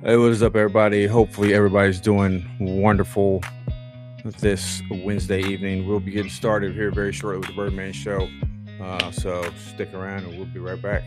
Hey, what is up, everybody? Hopefully, everybody's doing wonderful this Wednesday evening. We'll be getting started here very shortly with the Birdman Show. So stick around and we'll be right back.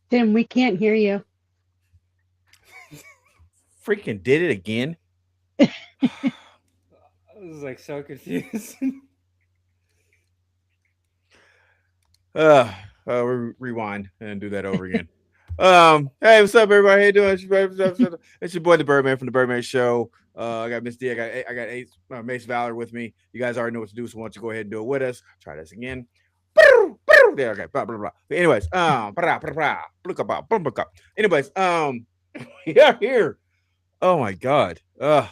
Tim, we can't hear you. Freaking did it again. I was like so confused. Uh, Rewind and do that over again. Hey, what's up, everybody? How you doing? It's your boy, the Birdman from the Birdman Show. I got Miss D. I got Ace, Mace Valor with me. You guys already know what to do, so why don't you go ahead and do it with us? Try this again. There, okay. Blah, blah, blah. But anyways, anyways, we are here. Oh my god. I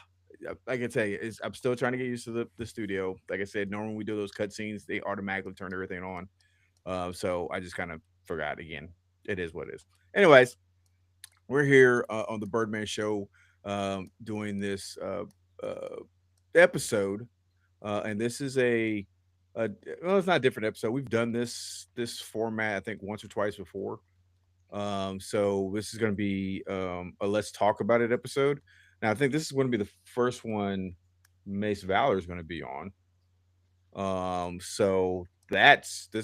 can tell you, I'm still trying to get used to the studio. Like I said, normally we do those cutscenes, they automatically turn everything on. So I just kind of forgot again. It is what it is. Anyways, we're here on the Birdman Show doing this episode, and this is a well, it's not a different episode. We've done this format I think once or twice before. So this is going to be a let's talk about it episode. Now I think this is going to be the first one Mace Valor is going to be on. So this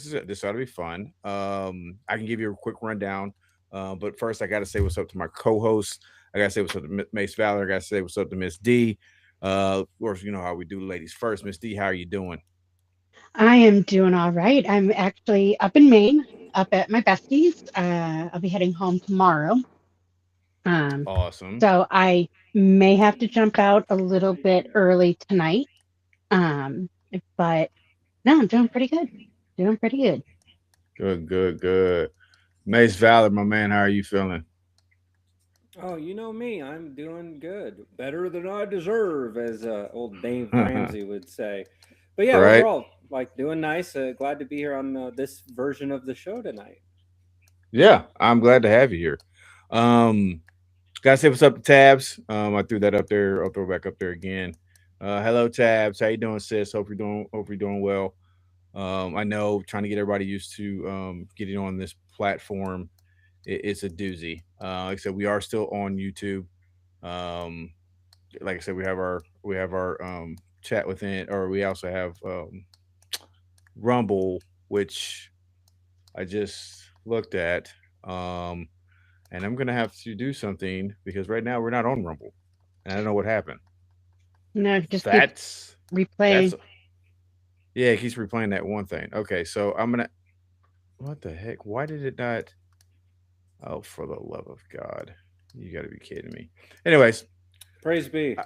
ought to be fun. I can give you a quick rundown, but first I got to say what's up to my co-host. I got to say what's up to Mace Valor. I got to say what's up to Miss D. Of course, you know how we do, ladies first. Miss D, how are you doing? I am doing all right. I'm actually up in Maine, up at my besties. I'll be heading home tomorrow. Um, Awesome. so I may have to jump out a little bit early tonight. Um, but no, I'm doing pretty good. Doing pretty good. Good, good, good. Mace Valor, my man, how are you feeling? Oh, you know me, I'm doing good. Better than I deserve, as old Dave Ramsey would say. But yeah, Right? overall, like doing nice. Glad to be here on this version of the show tonight. Yeah, I'm glad to have you here. Um, Gotta say what's up to Tabs. I threw that up there. I'll throw it back up there again. Hello, Tabs. How you doing, sis? Hope you're doing well. I know trying to get everybody used to getting on this platform, it's a doozy. Like I said, we are still on YouTube. Um, like I said, we have our chat within, or we also have Rumble, which I just looked at. Um, and I'm gonna have to do something because right now we're not on Rumble, and I don't know what happened. No, it just keeps That's that's replaying. yeah, it keeps replaying that one thing. Okay, so I'm gonna. What the heck? Why did it not? Oh, for the love of God! You got to be kidding me. Anyways, Praise be.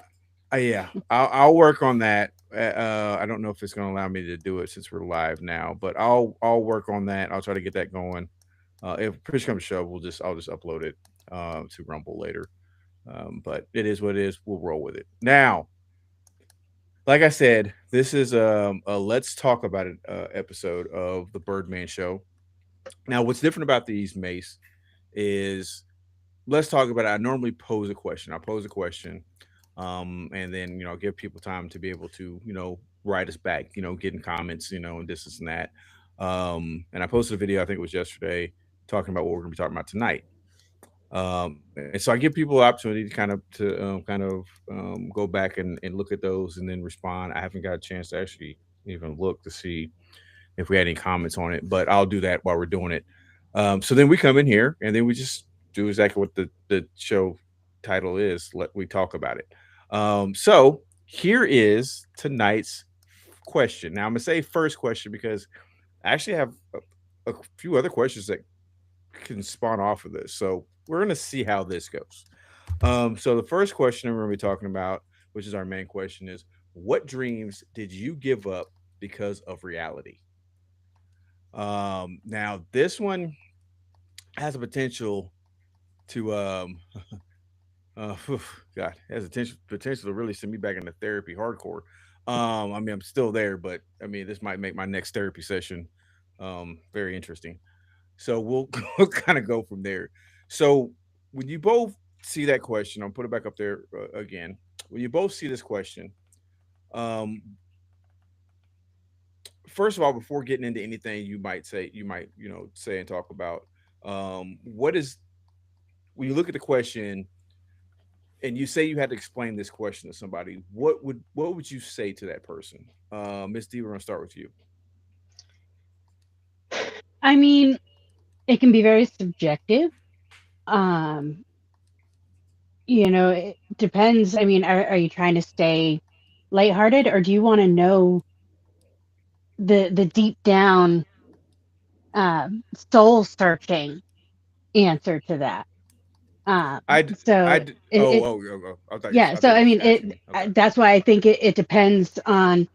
I, yeah, I'll work on that. I don't know if it's gonna allow me to do it since we're live now, but I'll work on that. I'll try to get that going. If push comes to shove, I'll just upload it to Rumble later. But it is what it is. We'll roll with it. Now, like I said, this is a let's talk about it episode of the Birdman Show. Now, what's different about these, Mace, is let's talk about it. I normally pose a question. I pose a question, and then give people time to be able to write us back. Getting comments, and this and that. And I posted a video. I think it was yesterday, talking about what we're going to be talking about tonight. And so I give people an opportunity to go back and look at those and then respond. I haven't got a chance to actually even look to see if we had any comments on it, but I'll do that while we're doing it. So then we come in here and then we just do exactly what the show title is. We talk about it. So here is tonight's question. Now I'm gonna say first question because I actually have a few other questions that can spawn off of this. So we're gonna see how this goes. So the first question we're gonna be talking about, which is our main question, is what dreams did you give up because of reality? Now this one has a potential to God, has a potential to really send me back into therapy hardcore. I mean, I'm still there, but I mean, this might make my next therapy session very interesting. So we'll kind of go from there. So when you both see that question, I'll put it back up there again. When you both see this question, um, first of all, before getting into anything, you might say and talk about what is when you look at the question and you say you had to explain this question to somebody, what would you say to that person? Miss D, we're gonna start with you. I mean, it can be very subjective. Um, it depends. I mean, are you trying to stay lighthearted, or do you want to know the deep down soul searching answer to that? Um, so Oh. yeah. I So thought you I were just mean, asking me. Okay. that's why I think it depends on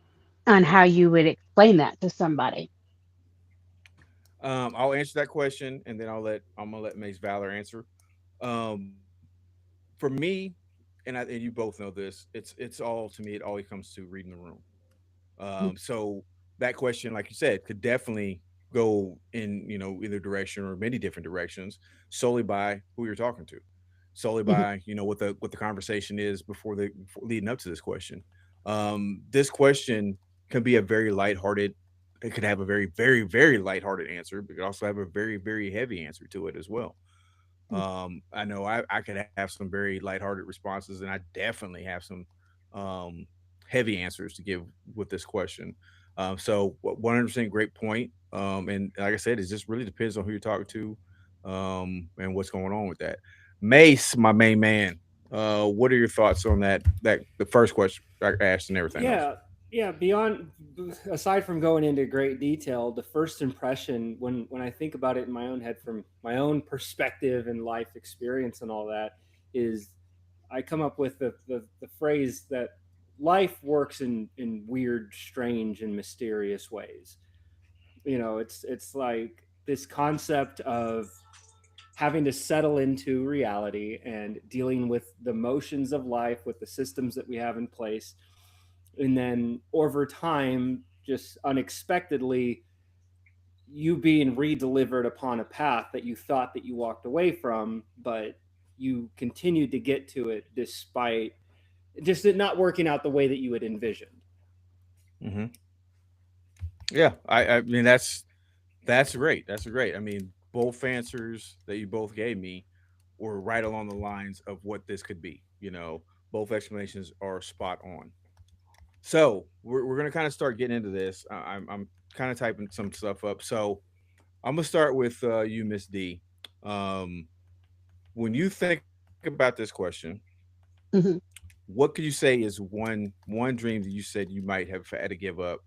how you would explain that to somebody. I'll answer that question, and then I'm gonna let Mace Valor answer. Um, for me, and you both know this, it's all to me. It always comes to reading the room. So that question, like you said, could definitely go in either direction or many different directions, solely by who you're talking to, solely Mhm, by what the conversation is before leading up to this question. This question can be a very lighthearted. It could have a very very very lighthearted answer, but it could also have a very very heavy answer to it as well. I know I could have some very lighthearted responses, and I definitely have some um, heavy answers to give with this question. So 100% great point. And like I said, it just really depends on who you're talking to and what's going on with that. Mace, my main man, what are your thoughts on that the first question I asked and everything else? Yeah, yeah. Beyond, aside from going into great detail, the first impression when I think about it in my own head from my own perspective and life experience and all that is, I come up with the phrase that life works in weird, strange, and mysterious ways. It's like this concept of having to settle into reality and dealing with the motions of life with the systems that we have in place, and then over time, just unexpectedly, you being re-delivered upon a path that you thought that you walked away from, but you continued to get to it despite just it not working out the way that you had envisioned. Hmm. Yeah, I mean that's great. That's great. I mean, both answers that you both gave me were right along the lines of what this could be. Both explanations are spot on. So we're gonna kind of start getting into this. I'm kind of typing some stuff up. So I'm gonna start with you, Miss D. Um, when you think about this question, Mhm. what could you say is one dream that you said you might have had to give up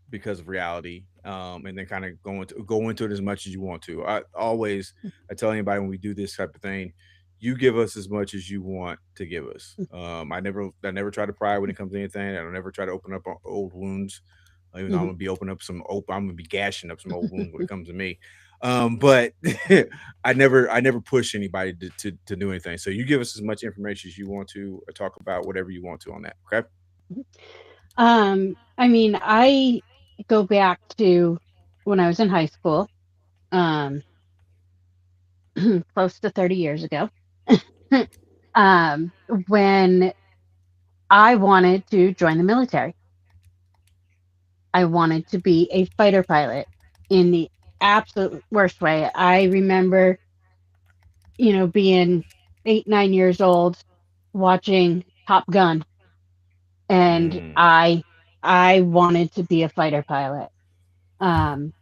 because of reality, and then kind of go into it as much as you want to. I tell anybody when we do this type of thing, you give us as much as you want to give us. I never try to pry when it comes to anything. I don't ever try to open up old wounds. Even though I'm Mhm. gonna be I'm gonna be gashing up some old wounds when it comes to me. But I never push anybody to do anything. So you give us as much information as you want to, or talk about whatever you want to on that. Okay. I mean, I go back to when I was in high school, um, close to 30 years ago, um, when I wanted to join the military. I wanted to be a fighter pilot in the absolute worst way. I remember, being 8, 9 years old, watching Top Gun, and Mm. I wanted to be a fighter pilot. Um,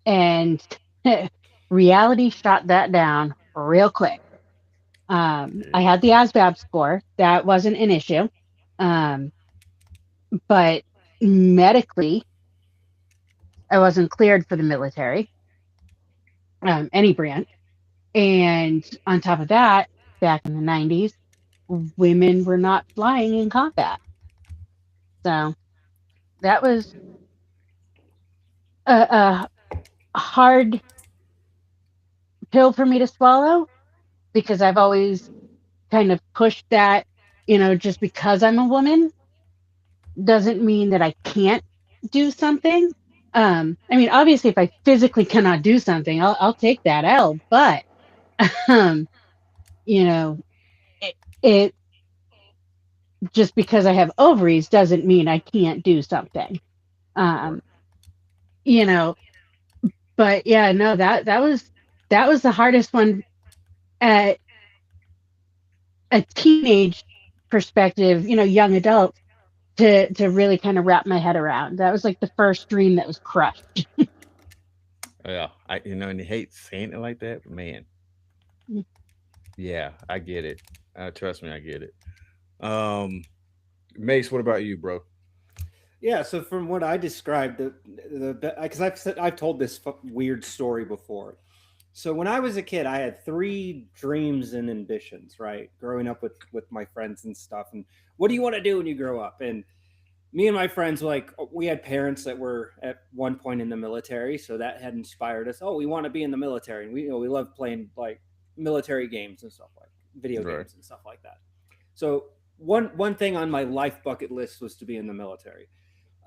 and reality shot that down real quick. I had the ASVAB score. That wasn't an issue. Um, but medically, I wasn't cleared for the military, any branch. And on top of that, back in the 90s, women were not flying in combat. So that was a hard pill for me to swallow because I've always kind of pushed that, just because I'm a woman doesn't mean that I can't do something. I mean, obviously, if I physically cannot do something, I'll take that L. But um, you know, it, it just because I have ovaries doesn't mean I can't do something. Right. Um, you know, but yeah, no, that was the hardest one at a teenage perspective, young adult to really kind of wrap my head around. That was like the first dream that was crushed. Yeah. And you hate saying it like that, but man, yeah, I get it. Trust me, I get it. Um, Mace, what about you, bro? Yeah, so from what I described, the because I've told this weird story before. So when I was a kid, I had three dreams and ambitions, right? Growing up with my friends and stuff. And what do you want to do when you grow up? And me and my friends, like, we had parents that were at one point in the military, so that had inspired us. Oh, we want to be in the military, and we love playing like military games and stuff, like video Right. games and stuff like that. So one thing on my life bucket list was to be in the military.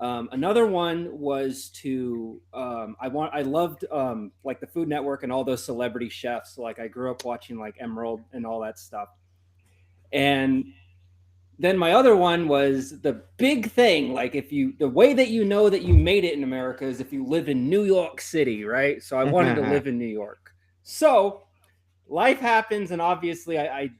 Another one was to I loved like the Food Network and all those celebrity chefs. So, like, I grew up watching like Emerald and all that stuff. And then my other one was the big thing. Like, if you the way that you know that you made it in America is if you live in New York City, right? So I wanted to live in New York. So life happens, and obviously I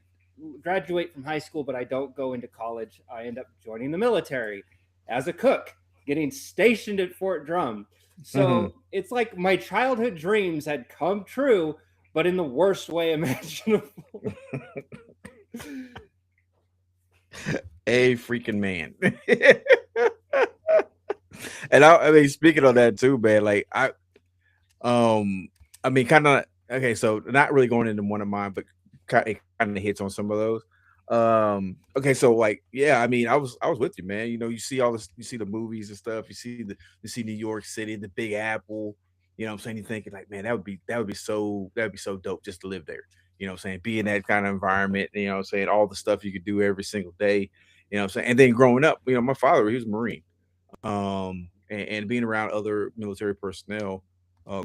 graduate from high school, but I don't go into college. I end up joining the military as a cook, getting stationed at Fort Drum. So it's like my childhood dreams had come true, but in the worst way imaginable. A freaking man. And I mean, speaking on that too, man. Like um, I mean, kind of. Okay, so not really going into one of mine, but it kind of hits on some of those. Okay, so like, yeah, I mean, I was with you, man. You see all this, you see the movies and stuff. You see New York City, the Big Apple. You know what I'm saying? You're thinking like, man, that would be so dope just to live there. You know what I'm saying? Be in that kind of environment. You know what I'm saying? All the stuff you could do every single day. You know what I'm saying? And then growing up, my father, he was a Marine, and being around other military personnel,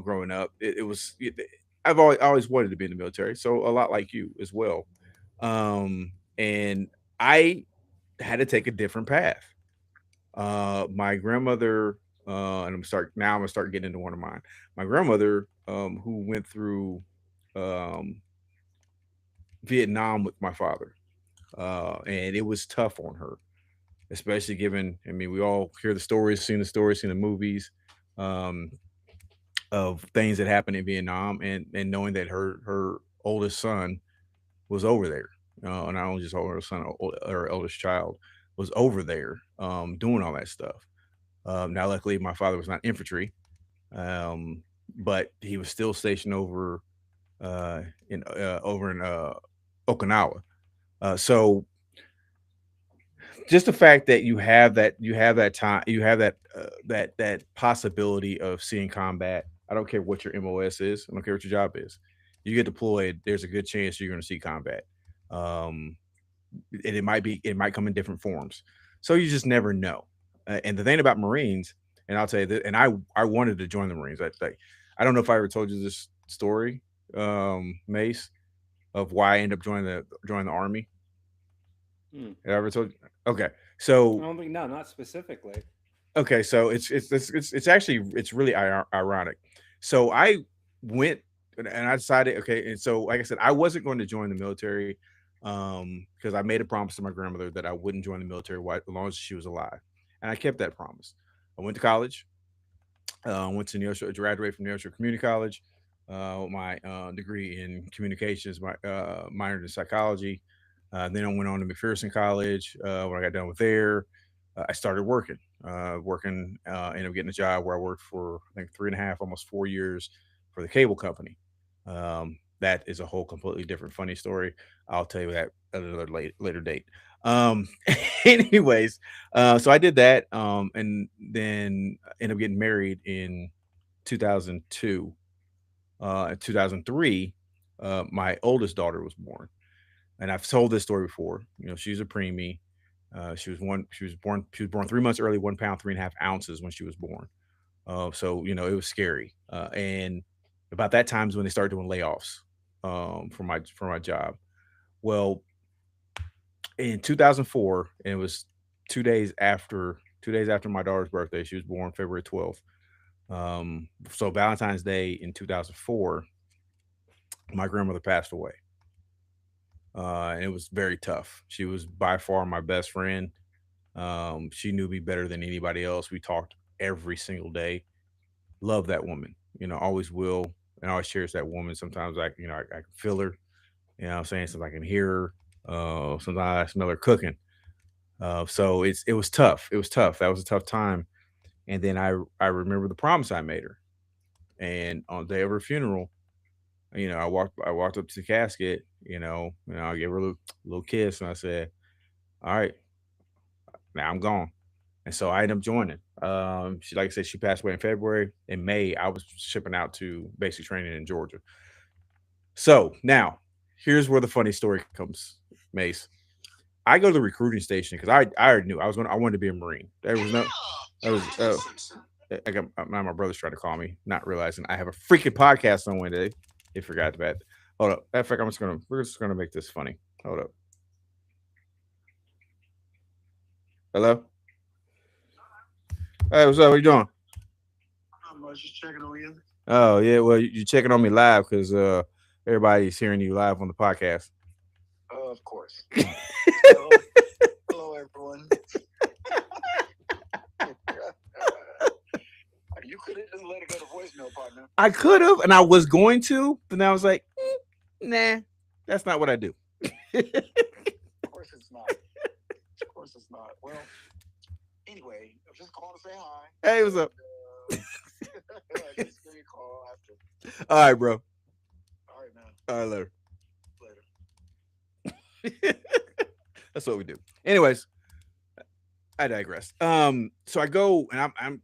growing up, it was. I've always wanted to be in the military, so a lot like you as well. And I had to take a different path. My grandmother, and I'm gonna start getting into one of mine. My grandmother, who went through um, Vietnam with my father, and it was tough on her, especially given. I mean, we all hear the stories, seen the movies. Um, of things that happened in Vietnam, and knowing that her oldest son was over there, not only just her son, her eldest child was over there, doing all that stuff. Now, luckily, my father was not infantry, um, but he was still stationed over in Okinawa. So just the fact that you have that time, you have that possibility of seeing combat. I don't care what your MOS is. I don't care what your job is. You get deployed. There's a good chance you're going to see combat. Um, and it might come in different forms. So you just never know. And the thing about Marines, and I'll tell you that, and I wanted to join the Marines. I don't know if I ever told you this story, Mace, of why I ended up joining the army. Hmm. Have I ever told you? Okay, I so don't think no, not specifically. so it's actually it's really ironic. So I went and I decided, okay, and so like I said, I wasn't going to join the military, because I made a promise to my grandmother that I wouldn't join the military as long as she was alive, and I kept that promise. I went to college. Went to New York, graduated from New York Community College, with my degree in communications, my minored in psychology. Then I went on to McPherson College. When I got done with there, I started ended up getting a job where I worked for I think 3.5, almost 4 years for the cable company. That is a whole completely different funny story. I'll tell you that at another later date. Um, anyways, so I did that, and then I ended up getting married in 2002. In 2003, my oldest daughter was born, and I've told this story before. She's a preemie. She was born 3 months early, 1 pound 3.5 ounces when she was born. So it was scary. And about that time is when they started doing layoffs, for my job. Well, in 2004, and it was 2 days after my daughter's birthday. She was born February 12th. So Valentine's Day in 2004, my grandmother passed away. And it was very tough. She was by far my best friend. She knew me better than anybody else. We talked every single day. Love that woman. Always will, and I always cherish that woman. Sometimes I can feel her. What I'm saying, sometimes I can hear her. Sometimes I smell her cooking. So it was tough. It was tough. That was a tough time. And then I remember the promise I made her. And on the day of her funeral, I walked up to the casket, I gave her a little kiss, and I said, "All right, now I'm gone." And so I ended up joining. She, like I said, she passed away in February. In May, I was shipping out to basic training in Georgia. So now, here's where the funny story comes, Mace. I go to the recruiting station because I already knew I wanted to be a Marine. There was no, that was I got my brother's trying to call me, not realizing I have a freaking podcast on Wednesday. He forgot that. Hold up. In fact, we're just gonna make this funny. Hold up. Hello. Hey, what's up? What you doing? I was just checking on you. Oh yeah, well you're checking on me live because everybody's hearing you live on the podcast. Of course. Hello, hello everyone. You could have just let it go to voicemail, partner. I could have, and I was going to, but then I was like, nah, that's not what I do. Of course it's not. Of course it's not. Well, anyway, I'm just calling to say hi. Hey, what's up? Just give me a call after. All right, bro. All right, man. All right, later. Later. That's what we do. Anyways, I digress. So I go and I'm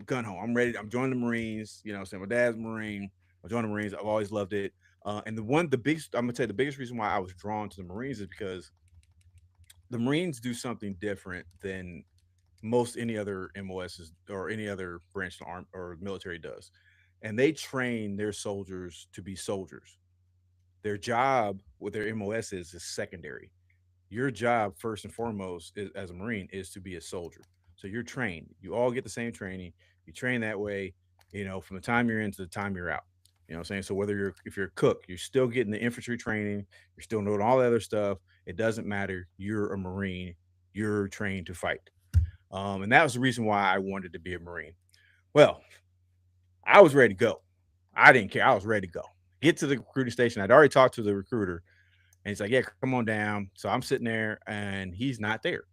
gun ho. I'm ready. I'm joining the Marines. Saying my dad's a Marine. I joined the Marines. I've always loved it. And I'm gonna tell you the biggest reason why I was drawn to the Marines is because the Marines do something different than most any other MOSs or any other branch of the arm or military does. and they train their soldiers to be soldiers. Their job with their MOS is secondary. Your job, first and foremost, as a Marine, is to be a soldier. So you're trained. You all get the same training. You train that way, from the time you're in to the time you're out. You know what I'm saying? So whether if you're a cook, you're still getting the infantry training, you're still doing all the other stuff. It doesn't matter. You're a Marine. You're trained to fight. And that was the reason why I wanted to be a Marine. Well, I was ready to go. I didn't care. I was ready to go. Get to the recruiting station. I'd already talked to the recruiter, and he's like, "Yeah, come on down." So I'm sitting there, and he's not there.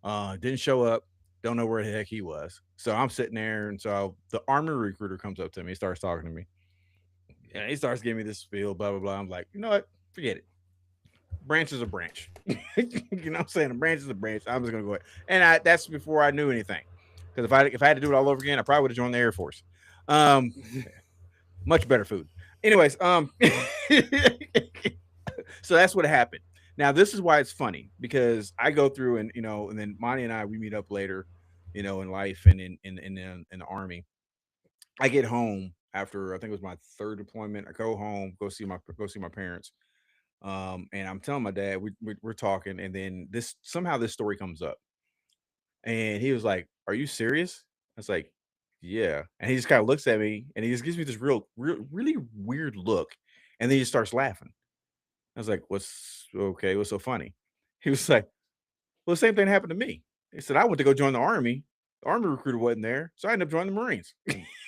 Didn't show up. Don't know where the heck he was. So I'm sitting there, and so the army recruiter comes up to me, starts talking to me, and he starts giving me this spiel, blah blah blah. I'm like, you know what? Forget it. Branch is a branch. You know what I'm saying? A branch is a branch. I'm just gonna go ahead. And that's before I knew anything. Because if I had to do it all over again, I probably would have joined the Air Force. Um, much better food. Anyways, so that's what happened. Now this is why it's funny because I go through and and then Monty and I we meet up later, in life and in the army. I get home after I think it was my third deployment. I go home, go see my parents, and I'm telling my dad we're talking, and then this story comes up, and he was like, "Are you serious?" I was like, "Yeah," and he just kind of looks at me, and he just gives me this really weird look, and then he just starts laughing. I was like, "What's okay? What's so funny?" He was like, "Well, the same thing happened to me." He said, "I went to go join the army. The army recruiter wasn't there, so I ended up joining the Marines."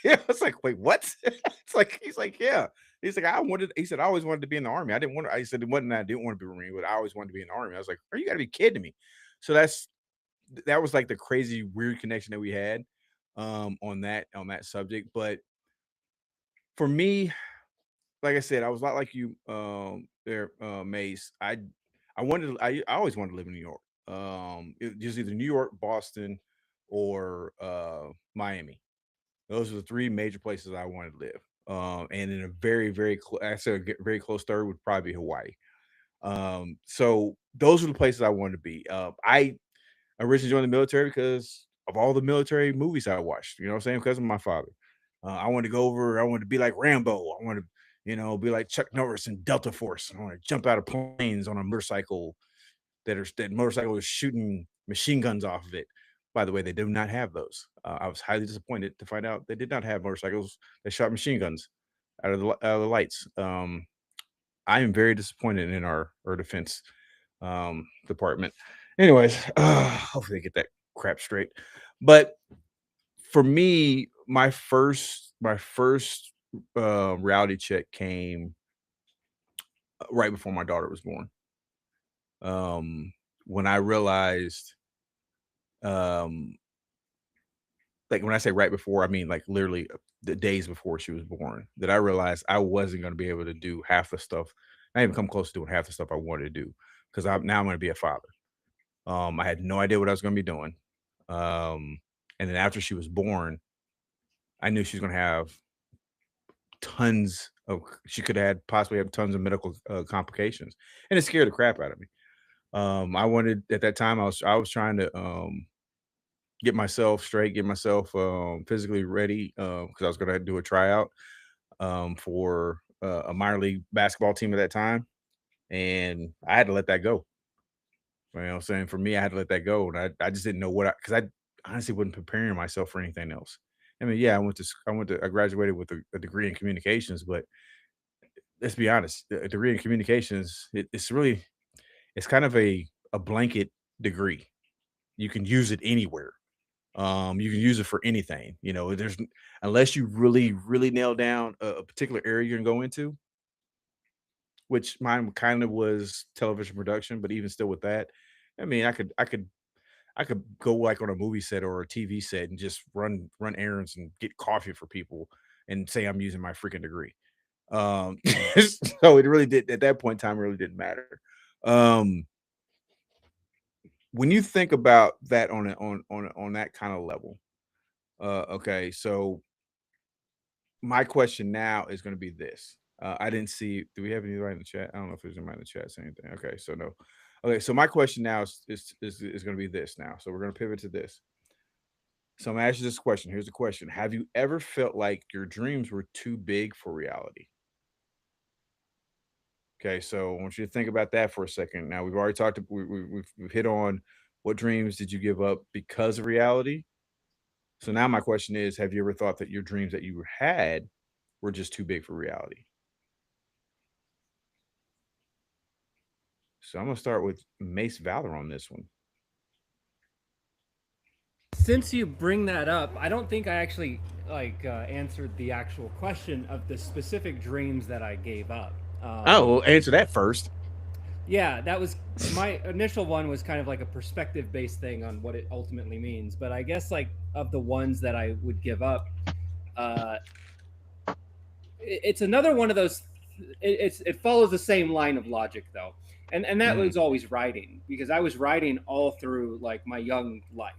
Yeah, I was like, "Wait, what?" It's like he's like, "Yeah." He's like, "I wanted." He said, "I always wanted to be in the army. I didn't want." I said, "It wasn't that I didn't want to be a Marine, but I always wanted to be in the army." I was like, "Are you got to be kidding me?" So that was like the crazy weird connection that we had on that subject. But for me, like I said, I was a lot like you, there, Mace. I always wanted to live in New York. It was either New York, Boston, or Miami. Those are the three major places I wanted to live. And in a I said very close third would probably be Hawaii. So those are the places I wanted to be. I originally joined the military because of all the military movies I watched. You know what I'm saying? Because of my father. I wanted to go over. I wanted to be like Rambo. I wanted to, be like Chuck Norris in Delta Force. I want to jump out of planes on a motorcycle that motorcycle is shooting machine guns off of it. By the way, they do not have those. I was highly disappointed to find out they did not have motorcycles that shot machine guns out of the lights. I am very disappointed in our defense department. Anyways, hopefully they get that crap straight. But for me, my first reality check came right before my daughter was born. Um, when I realized, um, like when I say right before, I mean like literally the days before she was born, that I realized I wasn't going to be able to do half the stuff, not even come close to doing half the stuff I wanted to do, because I'm going to be a father. I had no idea what I was going to be doing. Um, and then after she was born, I knew she was going to have she could have had possibly have tons of medical complications, and it scared the crap out of me. I wanted at that time I was trying to get myself straight, get myself physically ready because I was going to do a tryout for a minor league basketball team at that time, and I had to let that go. You know what I'm saying? For me, I had to let that go, and I just didn't know because I honestly wasn't preparing myself for anything else. I mean, yeah, I graduated with a degree in communications, but let's be honest, a degree in communications, it's kind of a blanket degree. You can use it anywhere. You can use it for anything. Unless you really nail down a particular area you're gonna go into, which mine kind of was television production, but even still with that, I mean, I could go like on a movie set or a TV set and just run errands and get coffee for people and say I'm using my freaking degree. Um, so it really did at that point in time really didn't matter. Um, when you think about that on that kind of level, okay, so my question now is going to be this. I didn't see. Do we have anybody in the chat? I don't know if there's anybody in the chat saying anything. Okay, so no. Okay, so my question now is going to be this now. So we're going to pivot to this. So I'm gonna ask you this question. Here's the question: have you ever felt like your dreams were too big for reality? Okay, so I want you to think about that for a second. Now we've already talked. We've hit on what dreams did you give up because of reality. So now my question is: have you ever thought that your dreams that you had were just too big for reality? So I'm gonna start with Mace Valor on this one. Since you bring that up, I don't think I actually answered the actual question of the specific dreams that I gave up. Oh, well, answer that first. Yeah, that was my initial one was kind of like a perspective based thing on what it ultimately means. But I guess like of the ones that I would give up, uh, it's another one of those. It follows the same line of logic though, and that Mm-hmm. was always writing because I was writing all through like my young life.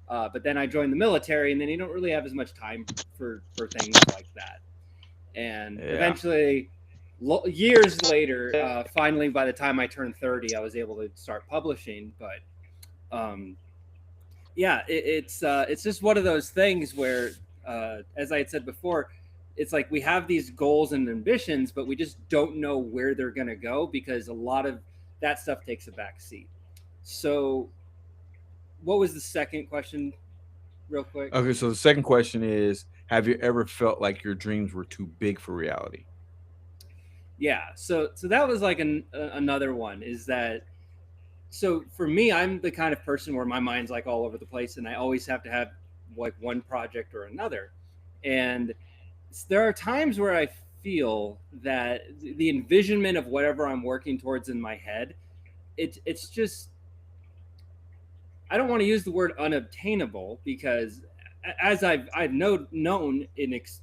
But then I joined the military, and then you don't really have as much time for things like that. And Yeah. eventually, years later, finally, by the time I turned 30, I was able to start publishing. But yeah, it's just one of those things where, as I had said before, it's like we have these goals and ambitions, but we just don't know where they're going to go because a lot of that stuff takes a back seat. So, what was the second question, real quick? Okay, so the second question is: have you ever felt like your dreams were too big for reality? Yeah, so that was like another one is that so for me, I'm the kind of person where my mind's like all over the place, and I always have to have like one project or another. And there are times where I feel that the envisionment of whatever I'm working towards in my head, it's just I don't want to use the word unobtainable because as I've known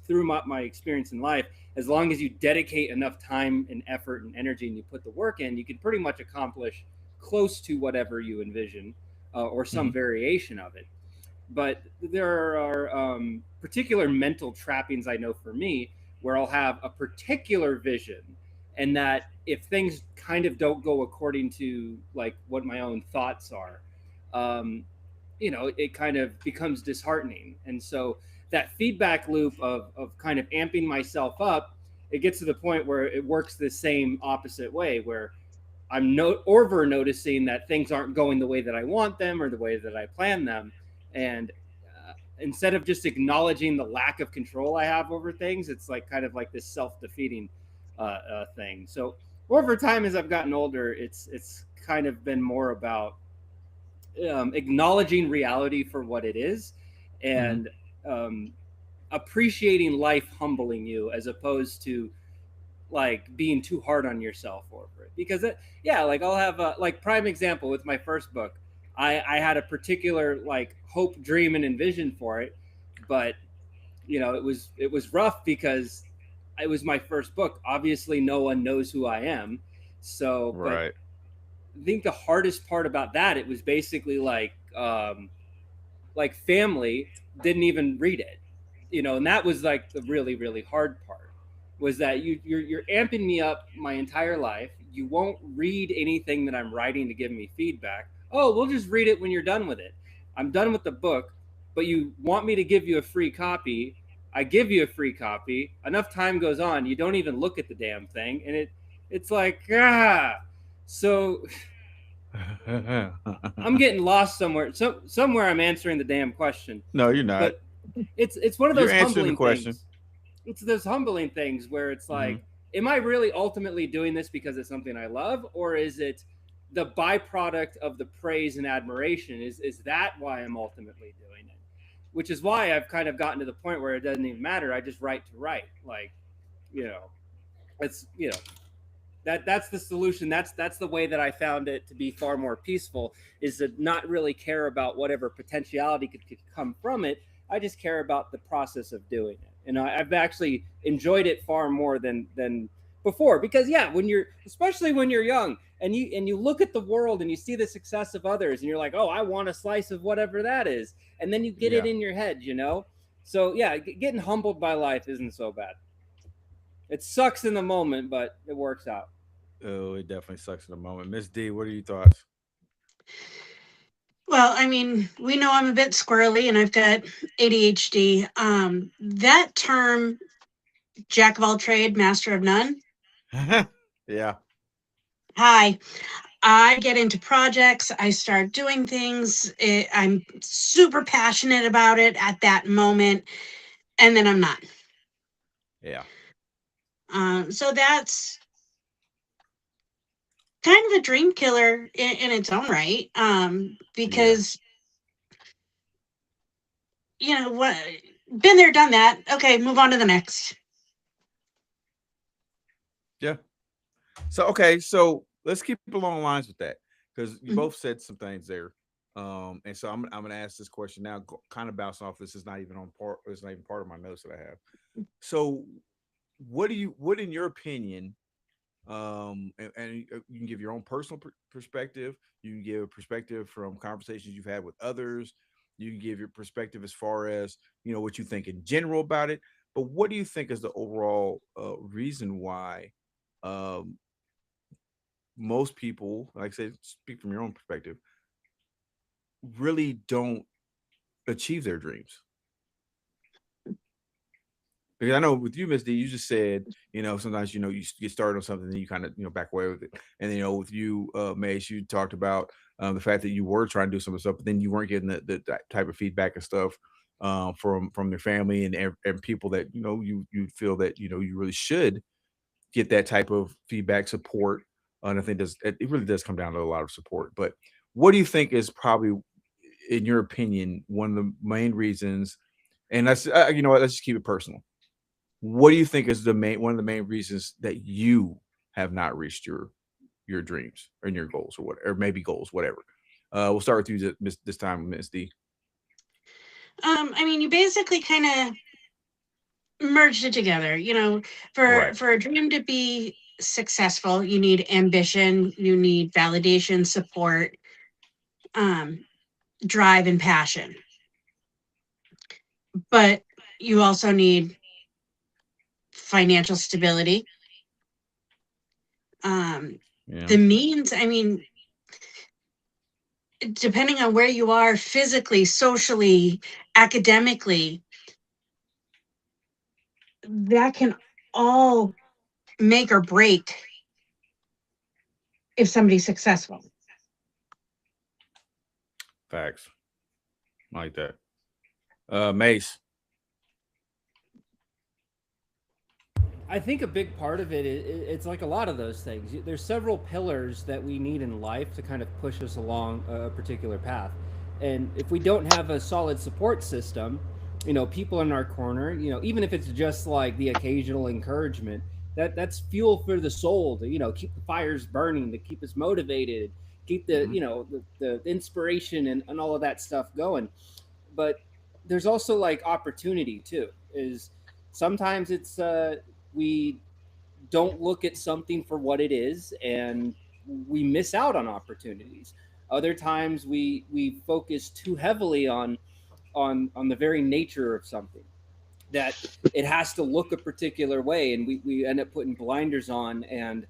through my experience in life, as long as you dedicate enough time and effort and energy and you put the work in, you can pretty much accomplish close to whatever you envision or some Mm-hmm. variation of it. But there are particular mental trappings I know for me where I'll have a particular vision, and that if things kind of don't go according to like what my own thoughts are, um, it kind of becomes disheartening. And so that feedback loop of kind of amping myself up, it gets to the point where it works the same opposite way, where I'm over noticing that things aren't going the way that I want them or the way that I plan them. And instead of just acknowledging the lack of control I have over things, it's like kind of like this self defeating thing. So over time, as I've gotten older, it's kind of been more about acknowledging reality for what it is Mm-hmm. and um, appreciating life humbling you as opposed to like being too hard on yourself over it because yeah, like I'll have a like prime example with my first book. I had a particular like hope, dream, and envision for it, but it was rough because it was my first book. Obviously no one knows who I am. So but Right. I think the hardest part about that, it was basically like family didn't even read it, and that was like the really really hard part was that you're amping me up my entire life. You won't read anything that I'm writing to give me feedback. Oh, we'll just read it when you're done with it. I'm done with the book, but you want me to give you a free copy. I give you a free copy. Enough time goes on, you don't even look at the damn thing, and it's like so I'm getting lost somewhere. Somewhere I'm answering the damn question, No, you're not. but it's one of You're those answering the humbling question. things. It's those humbling things where it's Mm-hmm. like, am I really ultimately doing this because it's something I love, or is it the byproduct of the praise and admiration? Is that why I'm ultimately doing it? Which is why I've kind of gotten to the point where it doesn't even matter. I just write to write. Like, you know, it's that's the solution. That's the way that I found it to be far more peaceful, is to not really care about whatever potentiality could come from it. I just care about the process of doing it, and I've actually enjoyed it far more than before. Because yeah, when you're especially when you're young and you look at the world and you see the success of others and you're like, oh, I want a slice of whatever that is, and then you get it Yeah. in your head. So yeah, getting humbled by life isn't so bad. It sucks in the moment, but it works out. Oh, it definitely sucks in the moment. Miss D, what are your thoughts? Well, I mean, we know I'm a bit squirrely and I've got ADHD. That term, jack of all trade, master of none. Yeah. Hi, I get into projects, I start doing things, I'm super passionate about it at that moment, and then I'm not. Yeah. So that's kind of a dream killer in its own right, Yeah. because, what, been there, done that. Okay, move on to the next. Yeah. So okay, so let's keep along the lines with that because you Mhm. both said some things there. And so I'm gonna ask this question now, kind of bounce off. This is not even on part. It's not even part of my notes that I have. So, what in your opinion, and you can give your own personal perspective. You can give a perspective from conversations you've had with others. You can give your perspective as far as what you think in general about it. But what do you think is the overall reason why um, most people, like I said, speak from your own perspective, really don't achieve their dreams? Because I know with you, Miss D, you just said, sometimes you get started on something and you kind of back away with it. And with you, Mace, you talked about the fact that you were trying to do some of the stuff, but then you weren't getting that type of feedback and stuff from your family and people that you feel that you really should get that type of feedback support. And I think it really does come down to a lot of support. But what do you think is probably, in your opinion, one of the main reasons? And let's you know what, let's just keep it personal. What do you think is the main one of the main reasons that you have not reached your dreams and your goals or what, or maybe goals, whatever? We'll start with you this time, Miss D. I mean, you basically kind of merged it together. For Right. a dream to be successful, you need ambition, you need validation, support, um, drive, and passion. But you also need financial stability. Um, Yeah. the means, I mean, depending on where you are physically, socially, academically, that can all make or break if somebody's successful. Facts. Like that. Mace. I think a big part of it is it's like a lot of those things. There's several pillars that we need in life to kind of push us along a particular path. And if we don't have a solid support system, people in our corner, even if it's just like the occasional encouragement, that's fuel for the soul to, keep the fires burning, to keep us motivated, keep the, Hmm. the inspiration and all of that stuff going. But there's also like opportunity too. Is sometimes it's we don't look at something for what it is and we miss out on opportunities. Other times we focus too heavily on the very nature of something, that it has to look a particular way, and we end up putting blinders on. And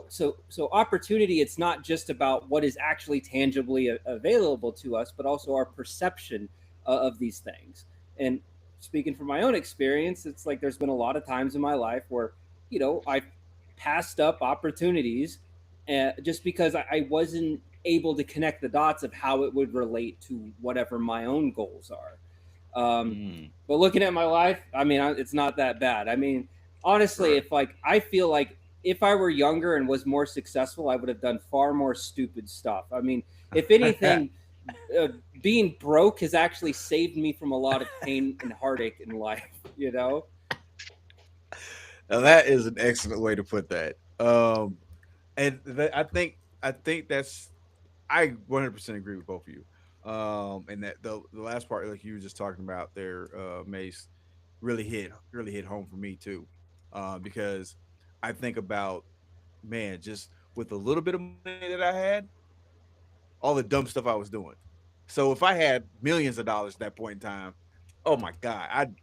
so opportunity, it's not just about what is actually tangibly available to us, but also our perception of these things. And speaking from my own experience, it's like there's been a lot of times in my life where I passed up opportunities just because I wasn't able to connect the dots of how it would relate to whatever my own goals are. Mm. But looking at my life, I mean, it's not that bad. I mean, honestly, Right. if like I feel like if I were younger and was more successful, I would have done far more stupid stuff. I mean, if anything, uh, being broke has actually saved me from a lot of pain and heartache in life. You know? Now that is an excellent way to put that. And I think that's I 100% agree with both of you. And that the last part, like you were just talking about there, Mace, really hit home for me too, because I think about, man, just with a little bit of money that I had, all the dumb stuff I was doing. So if I had millions of dollars at that point in time, oh my god, I'd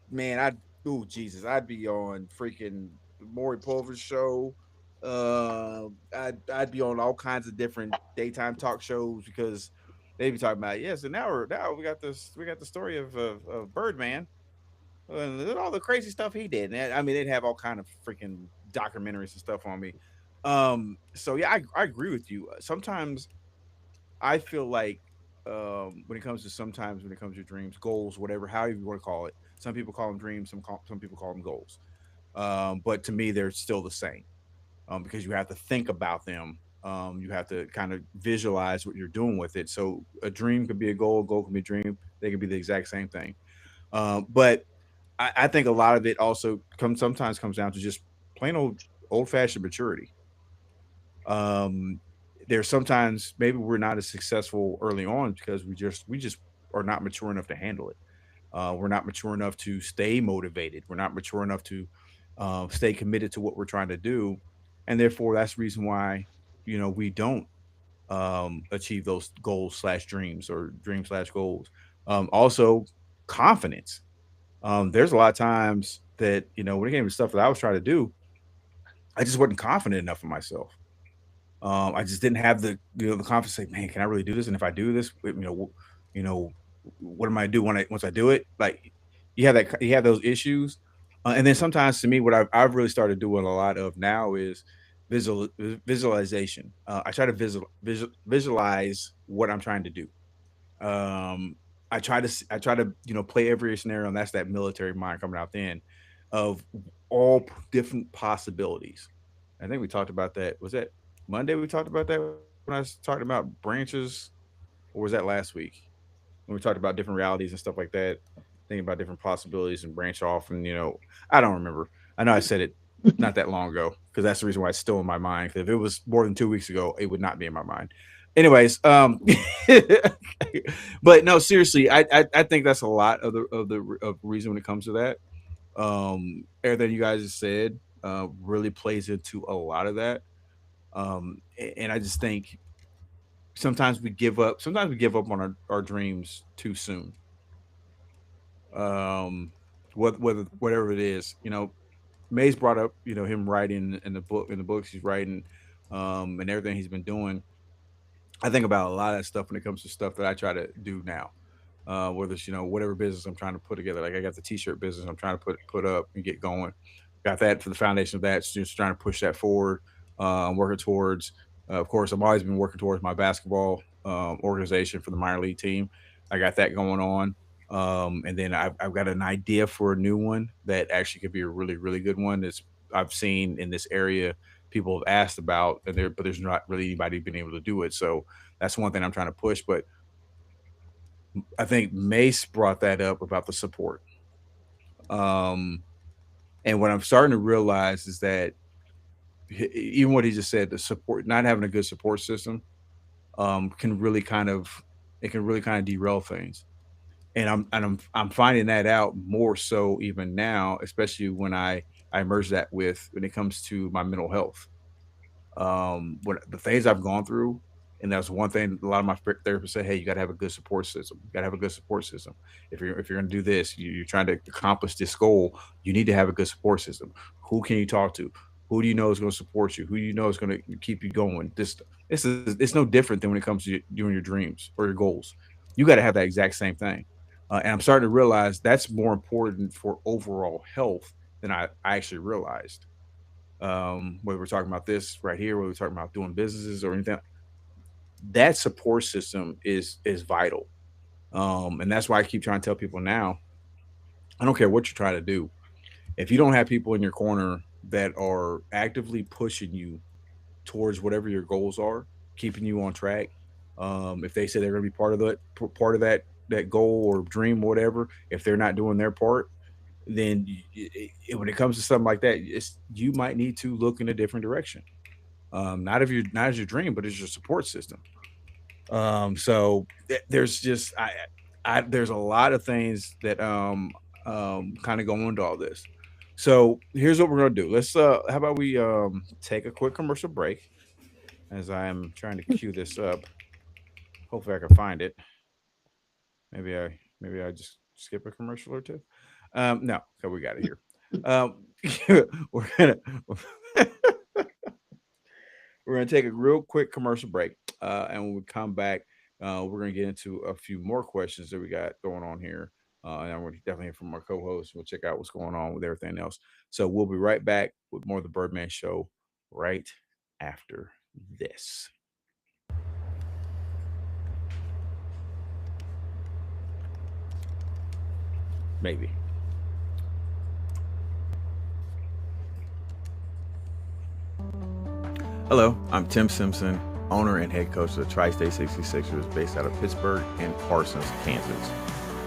oh Jesus, I'd be on freaking Maury Pulver's show. I'd be on all kinds of different daytime talk shows because They be talking about, yes, and now we got the story of Birdman and all the crazy stuff he did. And I mean, they'd have all kind of freaking documentaries and stuff on me. So yeah, I agree with you. Sometimes I feel like when it comes to sometimes when it comes to dreams, goals, whatever, however you want to call it. Some people call them dreams, some people call them goals. But to me, they're still the same because you have to think about them. You have to kind of visualize what you're doing with it. So a dream could be a goal could be a dream. They could be the exact same thing. But I think a lot of it also sometimes comes down to just plain old fashioned maturity. Um, there's sometimes maybe we're not as successful early on because we just are not mature enough to handle it. We're not mature enough to stay motivated. We're not mature enough to stay committed to what we're trying to do, and therefore that's the reason why we don't achieve those goals slash dreams or dreams slash goals. Also, confidence. There's a lot of times that when it came to stuff that I was trying to do, I just wasn't confident enough in myself. I just didn't have the confidence. To say, man, can I really do this? And if I do this, you know, what am I do when once I do it? Like you have those issues, and then sometimes to me, what I've really started doing a lot of now is visualization. I try to visualize what I'm trying to do. Um, I try to play every scenario, and that's that military mind coming out then of all different possibilities. I think we talked about that. Was that Monday? We talked about that when I was talking about branches, or was that last week when we talked about different realities and stuff like that? Thinking about different possibilities and branch off, and I don't remember. I know I said it not that long ago because that's the reason why it's still in my mind. 'Cause if it was more than 2 weeks ago, it would not be in my mind. Anyways, but no, seriously, I think that's a lot of reason when it comes to that. Everything you guys have said really plays into a lot of that. And I just think sometimes we give up. Sometimes we give up on our dreams too soon. Um, whatever it is, May's brought up, him writing in the books he's writing, and everything he's been doing. I think about a lot of that stuff when it comes to stuff that I try to do now. Whether it's whatever business I'm trying to put together. Like I got the t-shirt business I'm trying to put up and get going. Got that for the foundation of that. Just trying to push that forward. I'm working towards. Of course, I've always been working towards my basketball organization for the minor league team. I got that going on. And then I've got an idea for a new one that actually could be a really, really good one. That's I've seen in this area people have asked about, but there's not really anybody been able to do it. So that's one thing I'm trying to push. But I think Mace brought that up about the support. Um, and what I'm starting to realize is that even what he just said, the support, not having a good support system, can really kind of it can really kind of derail things. And I'm finding that out more so even now, especially when I merge that with when it comes to my mental health. What the things I've gone through, and that's one thing a lot of my therapists say, hey, you got to have a good support system. You got to have a good support system. If you're going to do this, you're trying to accomplish this goal, you need to have a good support system. Who can you talk to? Who do you know is going to support you? Who do you know is going to keep you going? It's no different than when it comes to doing your dreams or your goals. You got to have that exact same thing. And I'm starting to realize that's more important for overall health than I actually realized. Whether we're talking about this right here, whether we're talking about doing businesses or anything, that support system is vital. And that's why I keep trying to tell people now, I don't care what you're trying to do. If you don't have people in your corner that are actively pushing you towards whatever your goals are, keeping you on track, if they say they're going to be part of that goal or dream or whatever, if they're not doing their part, then when it comes to something like that, you might need to look in a different direction. Not as your dream, but as your support system. So there's just there's a lot of things that kind of go into all this. So here's what we're gonna do. Let's how about we take a quick commercial break as I'm trying to cue this up. Hopefully I can find it. Maybe I just skip a commercial or two. No, so we got it here. Um, we're gonna we're gonna take a real quick commercial break, and when we come back, We're going to get into a few more questions that we got going on here. And I'm going to definitely hear from our co host. We'll check out what's going on with everything else. So we'll be right back with more of the Birdman Show right after this. Maybe. Hello, I'm Tim Simpson, owner and head coach of the Tri-State 66ers based out of Pittsburgh and Parsons, Kansas.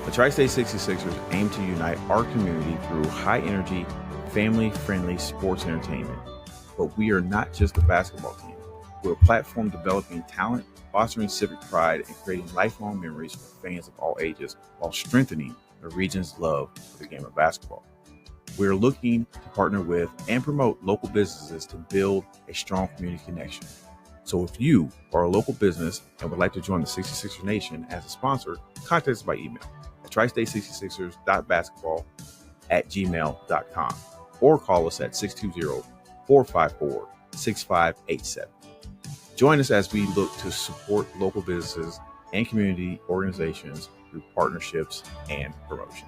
The Tri-State 66ers aim to unite our community through high-energy, family-friendly sports entertainment. But we are not just a basketball team. We're a platform developing talent, fostering civic pride, and creating lifelong memories for fans of all ages while strengthening the region's love for the game of basketball. We're looking to partner with and promote local businesses to build a strong community connection. So if you are a local business and would like to join the 66er Nation as a sponsor, contact us by email at tristate66ers.basketball@gmail.com or call us at 620-454-6587. Join us as we look to support local businesses and community organizations through partnerships and promotion.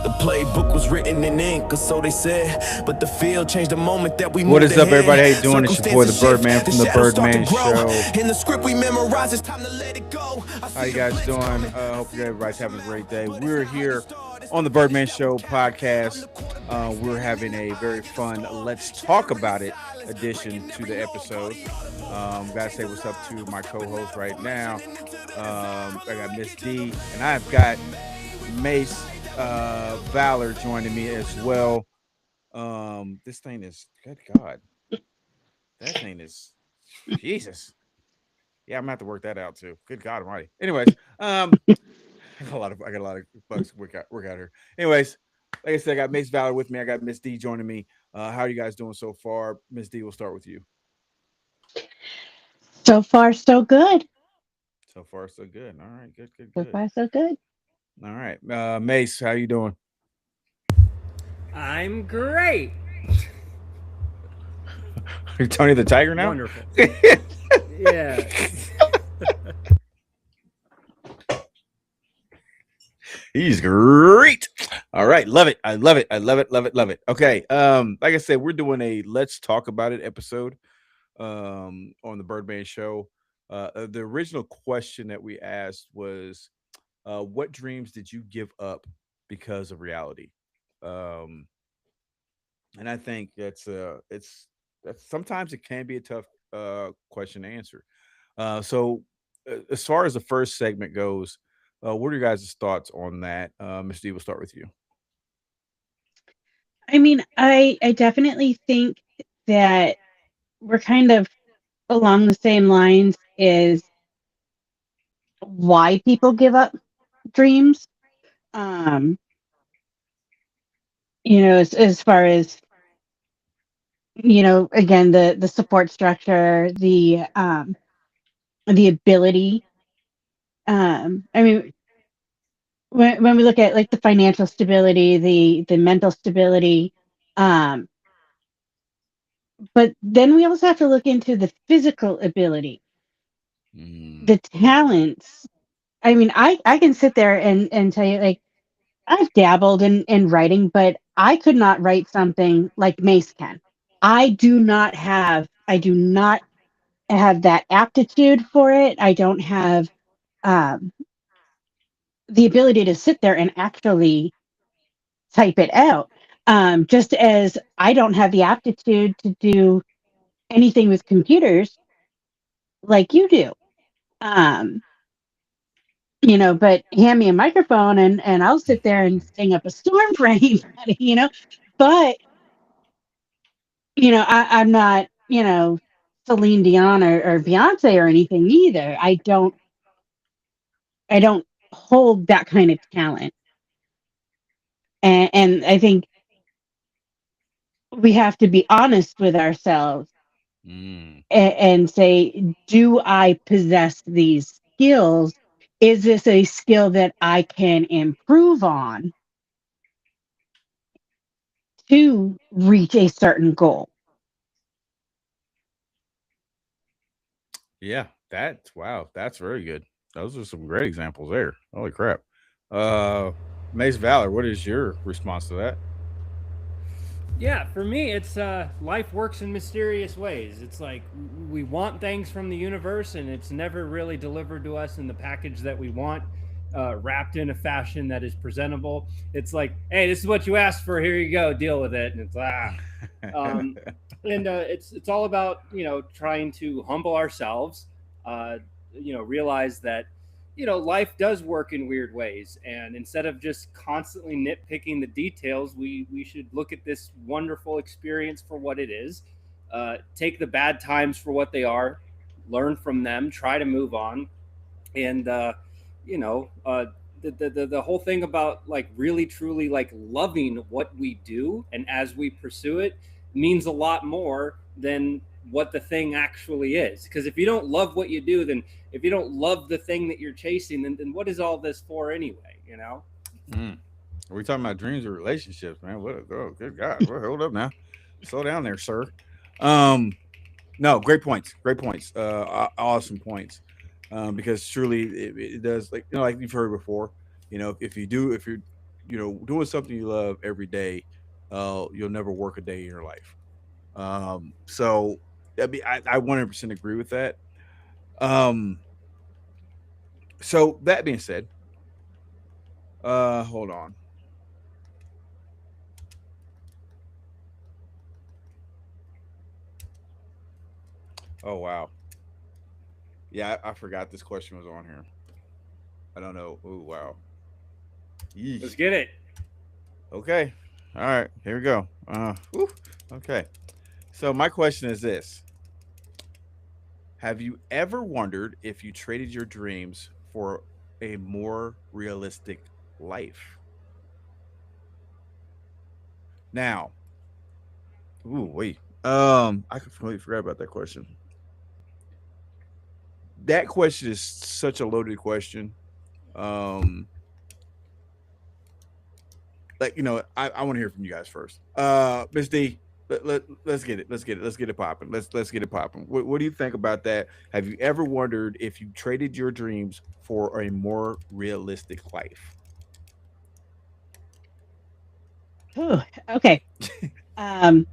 The playbook was written in ink, or so they said. But the field changed the moment that we What moved is up, ahead. everybody? How you doing? It's your boy, the Circumstances Birdman shift, from the shadows start to Birdman grow. Show. In the script we memorize, it's time to let it go. How you guys doing? Hope everybody's having a great day. We're here on the Birdman Show podcast. We're having a very fun Let's Talk About It edition to the episode. Gotta say what's up to my co-host right now. I got Miss D, and I've got Mace Valor joining me as well. This thing is, good God, that thing is, Jesus. Yeah, I'm gonna have to work that out too. Good God Almighty. Anyways, I got a lot of bugs to work out here. Anyways, like I said, I got Mace Valor with me. I got Miss D joining me. How are you guys doing so far? Miss D, we'll start with you. So far, so good. So far, so good. All right, good, good, So good. far, so good. All right, Mace, how you doing? I'm great. You're Tony the Tiger now. Wonderful. Yeah. He's great. All right, love it. I love it. I love it. Love it. Love it. Okay. Like I said, we're doing a Let's Talk About It episode on the Birdman Show. The original question that we asked was, what dreams did you give up because of reality? Um, and I think that's sometimes it can be a tough question to answer. As far as the first segment goes, what are your guys' thoughts on that? Ms. D, we'll start with you. I mean, I definitely think that we're kind of along the same lines is why people give up dreams. Um, as far as again, the support structure, the ability. I mean, when we look at like the financial stability, the mental stability, um, but then we also have to look into the physical ability, the talents. I mean, I can sit there and tell you, like, I've dabbled in writing, but I could not write something like Mace can. I do not have that aptitude for it. I don't have um, the ability to sit there and actually type it out. Just as I don't have the aptitude to do anything with computers like you do. Um, but hand me a microphone and I'll sit there and sing up a storm for anybody, But, I'm not, Celine Dion or Beyonce or anything either. I don't hold that kind of talent. And I think we have to be honest with ourselves Mm. and say, do I possess these skills Is this a skill that I can improve on to reach a certain goal? Yeah, that's wow. That's very good. Those are some great examples there. Holy crap. Uh, Mace Valor, what is your response to that? Yeah, for me, it's life works in mysterious ways. It's like we want things from the universe, and it's never really delivered to us in the package that we want, wrapped in a fashion that is presentable. It's like, hey, this is what you asked for. Here you go. Deal with it. And it's um, and it's all about trying to humble ourselves, uh, realize that life does work in weird ways, and instead of just constantly nitpicking the details, we should look at this wonderful experience for what it is, take the bad times for what they are, learn from them, try to move on, and you know the whole thing about like really truly like loving what we do and as we pursue it means a lot more than what the thing actually is, because if you don't love what you do, then if you don't love the thing that you're chasing, then what is all this for anyway? Mm. Are we talking about dreams or relationships, man? What? Oh, good God! Well, hold up now. Slow down there, sir. Um, no, great points. Great points. Awesome points. Because truly, it does like like you've heard before. If you're doing something you love every day, you'll never work a day in your life. So I 100% agree with that. Um, so that being said, hold on. Oh wow, yeah, I forgot this question was on here. I don't know. Oh wow. Let's Yeesh. get it. Okay. All right. Here we go. Whew. Okay. So my question is this: have you ever wondered if you traded your dreams for a more realistic life? Now, ooh, wait. I completely forgot about that question. That question is such a loaded question. Um, I want to hear from you guys first. Miss D, let's get it. Let's get it. Let's get it popping. Let's get it popping. What do you think about that? Have you ever wondered if you traded your dreams for a more realistic life? Whew, okay. Um,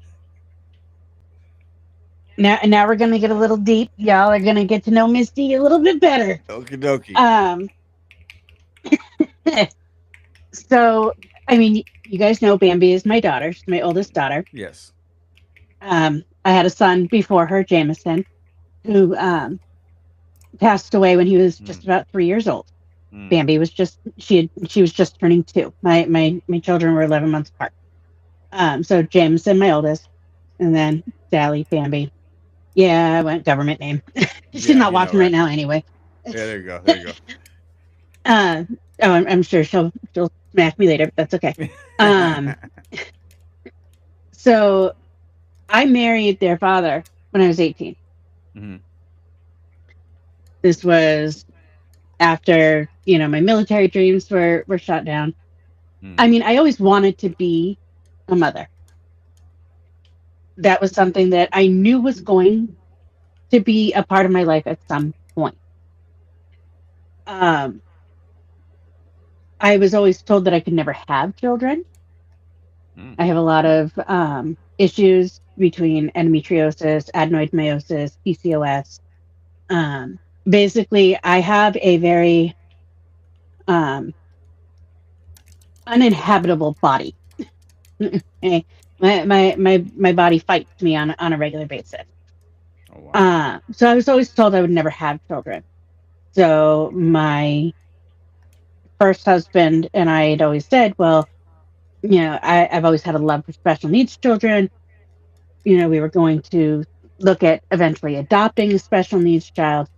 now we're gonna get a little deep. Y'all are gonna get to know Misty a little bit better. Okie dokie. Um, so I mean, you guys know Bambi is my daughter. She's my oldest daughter. Yes. I had a son before her, Jameson, who passed away when he was Mm, just about 3 years old. mm, Bambi was she was just turning 2. My children were 11 months apart. So Jameson, my oldest, and then Sally, Bambi. Yeah, I went government name. She's yeah, not watching right right? now anyway. Yeah, there you go. There you Uh, oh, I'm sure she'll smack me later, but that's okay. Um, so I married their father when I was 18. Mhm, This was after my military dreams were shot down. mm, I mean, I always wanted to be a mother. That was something that I knew was going to be a part of my life at some point. Um, I was always told that I could never have children. mm, I have a lot of issues between endometriosis, adenoid meiosis, PCOS. Basically, I have a very um, uninhabitable body. Okay? My body fights me on a regular basis. oh wow. So I was always told I would never have children. So my first husband and I had always said, well, I've always had a love for special needs children. We were going to look at eventually adopting a special needs child.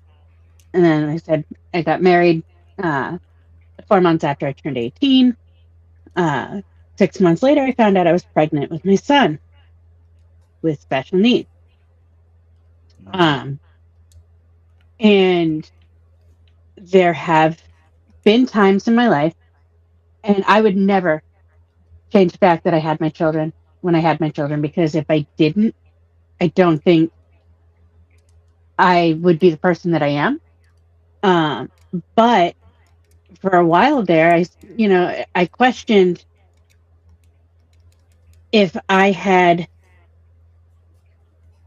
And then I said, I got married 4 months after I turned 18. Uh, 6 months later, I found out I was pregnant with my son with special needs. Mm, Um, and there have been times in my life, and I would never change the fact that I had my children when I had my children, because if I didn't, I don't think I would be the person that I am. Um, but for a while there, I questioned if I had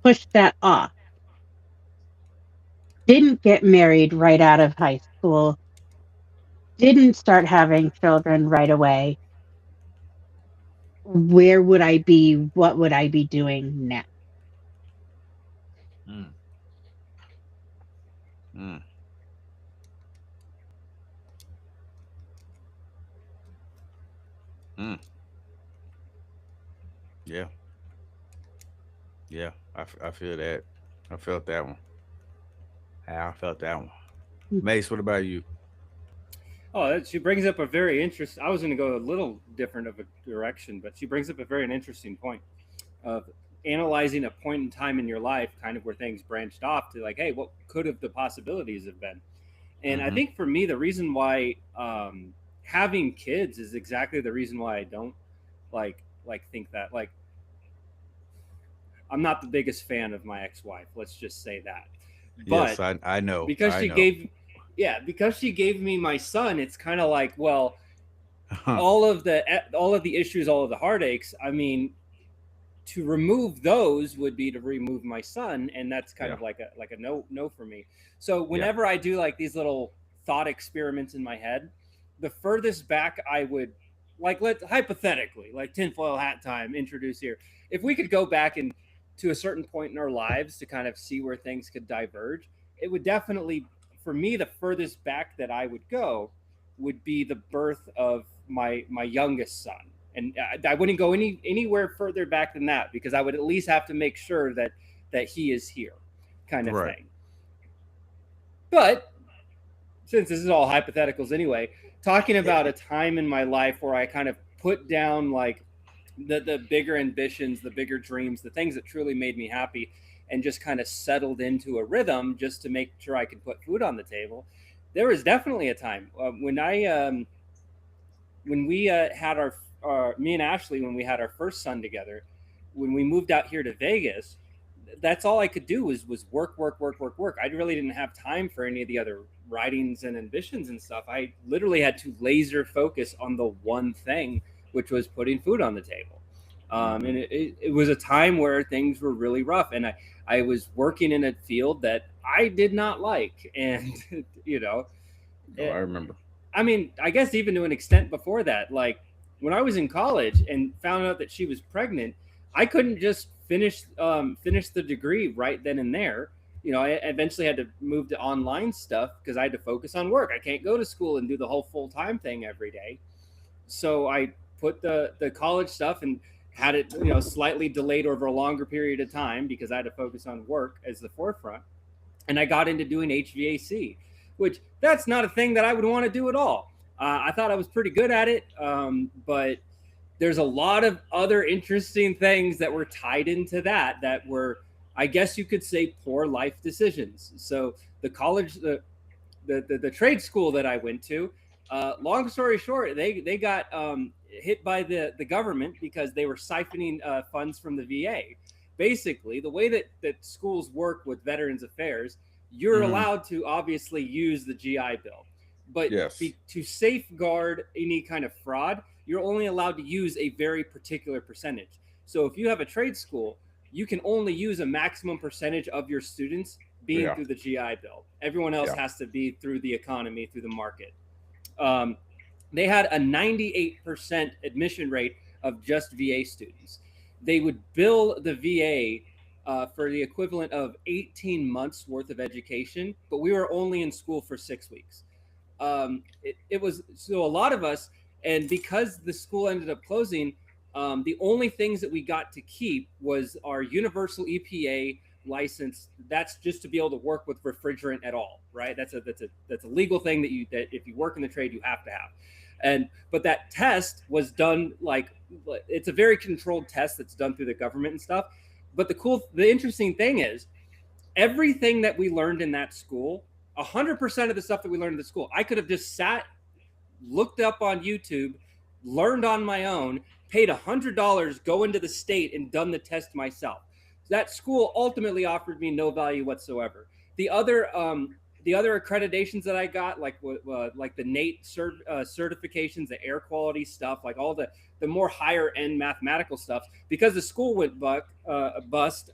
pushed that off, didn't get married right out of high school, didn't start having children right away, where would I be? What would I be doing now? Mm, mm, mm. Yeah, yeah. I feel that. I felt that one. I felt that one. Mace, what about you? She brings up a very interesting. I was going to go a little different of a direction, but she brings up a very interesting point of analyzing a point in time in your life, kind of where things branched off to like, hey, what could have the possibilities have been? And I Mm-hmm. think for me, the reason why having kids is exactly the reason why I don't think that. Like, I'm not the biggest fan of my ex-wife. Let's just say that. Yes, But I know. because I she know. gave, yeah, because she gave me my son, it's kind of like, well, Huh. all of the issues, all of the heartaches. I mean, to remove those would be to remove my son, and that's kind Yeah. of like a no for me. So Yeah. whenever I do like these little thought experiments in my head, the furthest back I would, like, let hypothetically, like tinfoil hat time, introduce here, if we could go back and to a certain point in our lives to kind of see where things could diverge, it would definitely, for me, the furthest back that I would go would be the birth of my youngest son. And I wouldn't go anywhere further back than that, because I would at least have to make sure that he is here, kind of Right. thing. But since this is all hypotheticals anyway, talking about a time in my life where I kind of put down like the bigger ambitions, the bigger dreams, the things that truly made me happy, and just kind of settled into a rhythm just to make sure I could put food on the table. There was definitely a time when we had our me and Ashley, when we had our first son together, when we moved out here to Vegas, that's all I could do was work, work, work, work, work. I really didn't have time for any of the other writings and ambitions and stuff. I literally had to laser focus on the one thing, which was putting food on the table. Mm-hmm. And it was a time where things were really rough, and I was working in a field that I did not like, and you know, Oh, I it, remember. I mean, I guess even to an extent before that, like when I was in college and found out that she was pregnant, I couldn't just finish the degree right then and there. You know, I eventually had to move to online stuff because I had to focus on work. I can't go to school and do the whole full time thing every day. So I put the college stuff and had it, slightly delayed over a longer period of time because I had to focus on work as the forefront, and I got into doing HVAC, which that's not a thing that I would want to do at all. I thought I was pretty good at it, but there's a lot of other interesting things that were tied into that were, I guess you could say, poor life decisions. So the college, the trade school that I went to, long story short, they got hit by the government because they were siphoning funds from the VA. Basically, the way that schools work with Veterans Affairs, you're Mm-hmm. allowed to obviously use the GI Bill, but Yes. to safeguard any kind of fraud, you're only allowed to use a very particular percentage. So if you have a trade school, you can only use a maximum percentage of your students being Yeah. through the GI Bill. Everyone else Yeah. has to be through the economy, through the market. Um, they had a 98% admission rate of just VA students. They would bill the VA for the equivalent of 18 months worth of education, but we were only in school for 6 weeks. It was so a lot of us, and because the school ended up closing, the only things that we got to keep was our universal EPA license. That's just to be able to work with refrigerant at all, right? That's a legal thing that if you work in the trade you have to have. And but that test was done like, it's a very controlled test that's done through the government and stuff. But the interesting thing is, everything that we learned in that school, 100% of the stuff that we learned in the school, I could have just sat looked up on YouTube, learned on my own, paid $100 going to the state and done the test myself. That school ultimately offered me no value whatsoever. The other the other accreditations that I got, like the NATE certifications, the air quality stuff, like all the more higher end mathematical stuff, because the school went bust.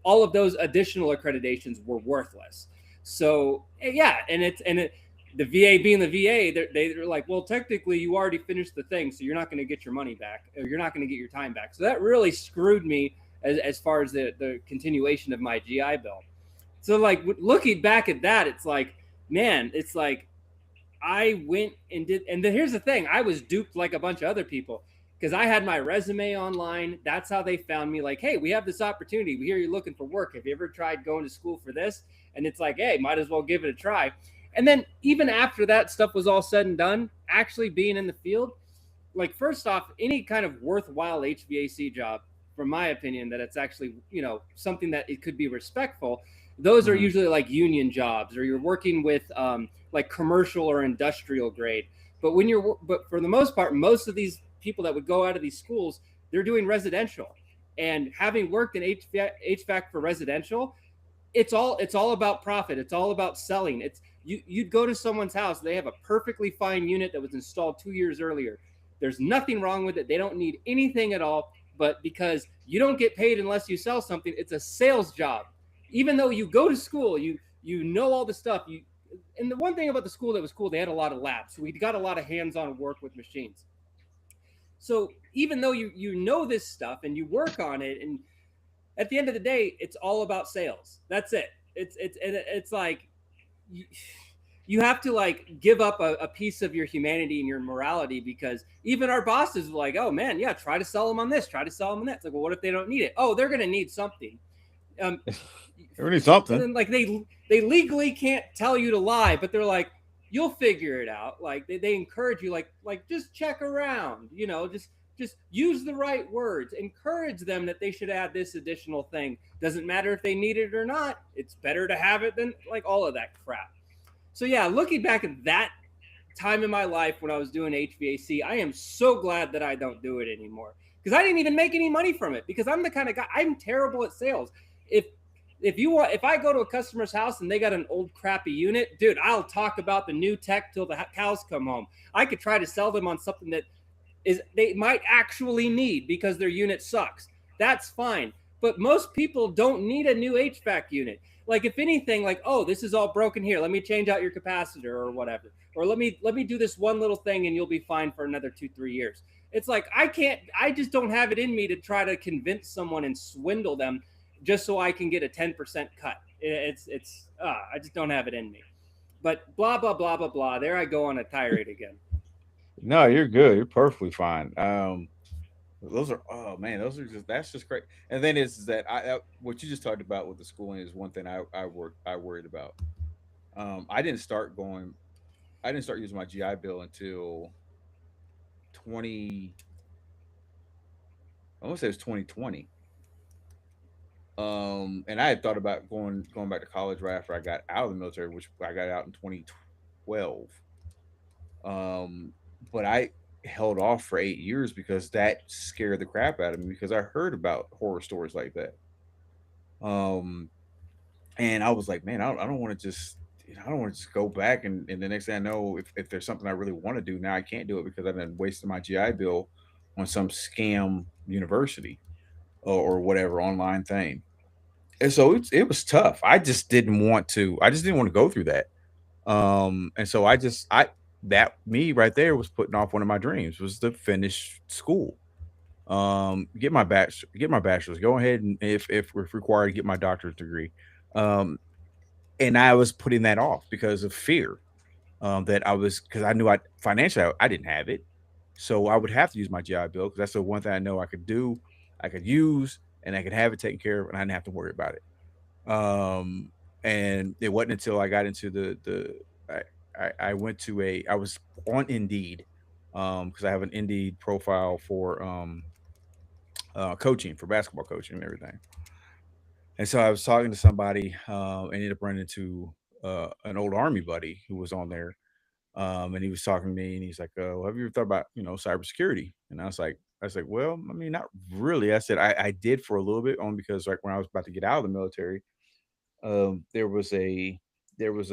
All of those additional accreditations were worthless. So yeah, the VA being the VA, they're like, well, technically you already finished the thing, so you're not going to get your money back, or you're not going to get your time back. So that really screwed me as far as the continuation of my GI Bill. So like looking back at that, it's like, man, it's like I went and did, and then here's the thing: I was duped like a bunch of other people because I had my resume online. That's how they found me. Like, hey, we have this opportunity. We hear you're looking for work. Have you ever tried going to school for this? And it's like, hey, might as well give it a try. And then even after that stuff was all said and done, actually being in the field, like first off, any kind of worthwhile HVAC job, from my opinion, that it's actually something that it could be respectful. Those are Mhm. usually like union jobs, or you're working with like commercial or industrial grade. But for the most part, most of these people that would go out of these schools, they're doing residential. And having worked in HVAC for residential, it's all about profit. It's all about selling. You'd go to someone's house, they have a perfectly fine unit that was installed 2 years earlier. There's nothing wrong with it. They don't need anything at all. But because you don't get paid unless you sell something, it's a sales job. Even though you go to school, you know all the stuff. And the one thing about the school that was cool, they had a lot of labs. So we got a lot of hands-on work with machines. So even though you know this stuff and you work on it, and at the end of the day, it's all about sales. That's it. It's like you have to like give up a piece of your humanity and your morality, because even our bosses were like, oh man, yeah, try to sell them on this, try to sell them on that. It's like, well, what if they don't need it? Oh, they're gonna need something. Um, Really and something. then like they legally can't tell you to lie, but they're like, you'll figure it out. Like they encourage you, like just check around, just use the right words, encourage them that they should add this additional thing. Doesn't matter if they need it or not, it's better to have it than like all of that crap. So yeah, looking back at that time in my life when I was doing HVAC, I am so glad that I don't do it anymore, because I didn't even make any money from it, because I'm the kind of guy, I'm terrible at sales. If if I go to a customer's house and they got an old crappy unit, dude, I'll talk about the new tech till the cows come home. I could try to sell them on something that is they might actually need because their unit sucks. That's fine. But most people don't need a new HVAC unit. Like if anything, like, oh, this is all broken here. Let me change out your capacitor or whatever. Or let me do this one little thing and you'll be fine for another 2-3 years. It's like I just don't have it in me to try to convince someone and swindle them just so I can get a 10% cut. I just don't have it in me. But blah blah blah blah blah. There I go on a tirade again. No, you're good. You're perfectly fine. Those are, oh man, those are just, that's just great. And then is that I what you just talked about with the schooling is one thing I worried about. I didn't start going. I didn't start using my GI Bill until 20. I want to say it was 2020. And I had thought about going back to college right after I got out of the military, which I got out in 2012. Um, but I held off for 8 years because that scared the crap out of me because I heard about horror stories like that. Um, and I was like, man, I don't want to just, I don't want to just go back and the next thing I know, if there's something I really want to do now, I can't do it because I've been wasting my GI Bill on some scam university or whatever online thing. And so it was tough. I just didn't want to. I just didn't want to go through that. And so I that me right there was putting off one of my dreams was to finish school. Get my bachelor's, go ahead and if required, get my doctorate degree. Um, and I was putting that off because of fear. That I was because I knew I didn't have it, so I would have to use my GI Bill because that's the one thing I know I could do, I could use, and I could have it taken care of, and I didn't have to worry about it. Um, and it wasn't until I got into I went to I was on Indeed, because I have an Indeed profile for coaching for basketball coaching and everything. And so I was talking to somebody, ended up running into an old army buddy who was on there. And he was talking to me, and he's like, "Have you ever thought about cybersecurity?" And I was like, "Well, I mean, not really." I said, "I did for a little bit, only because like when I was about to get out of the military, there was a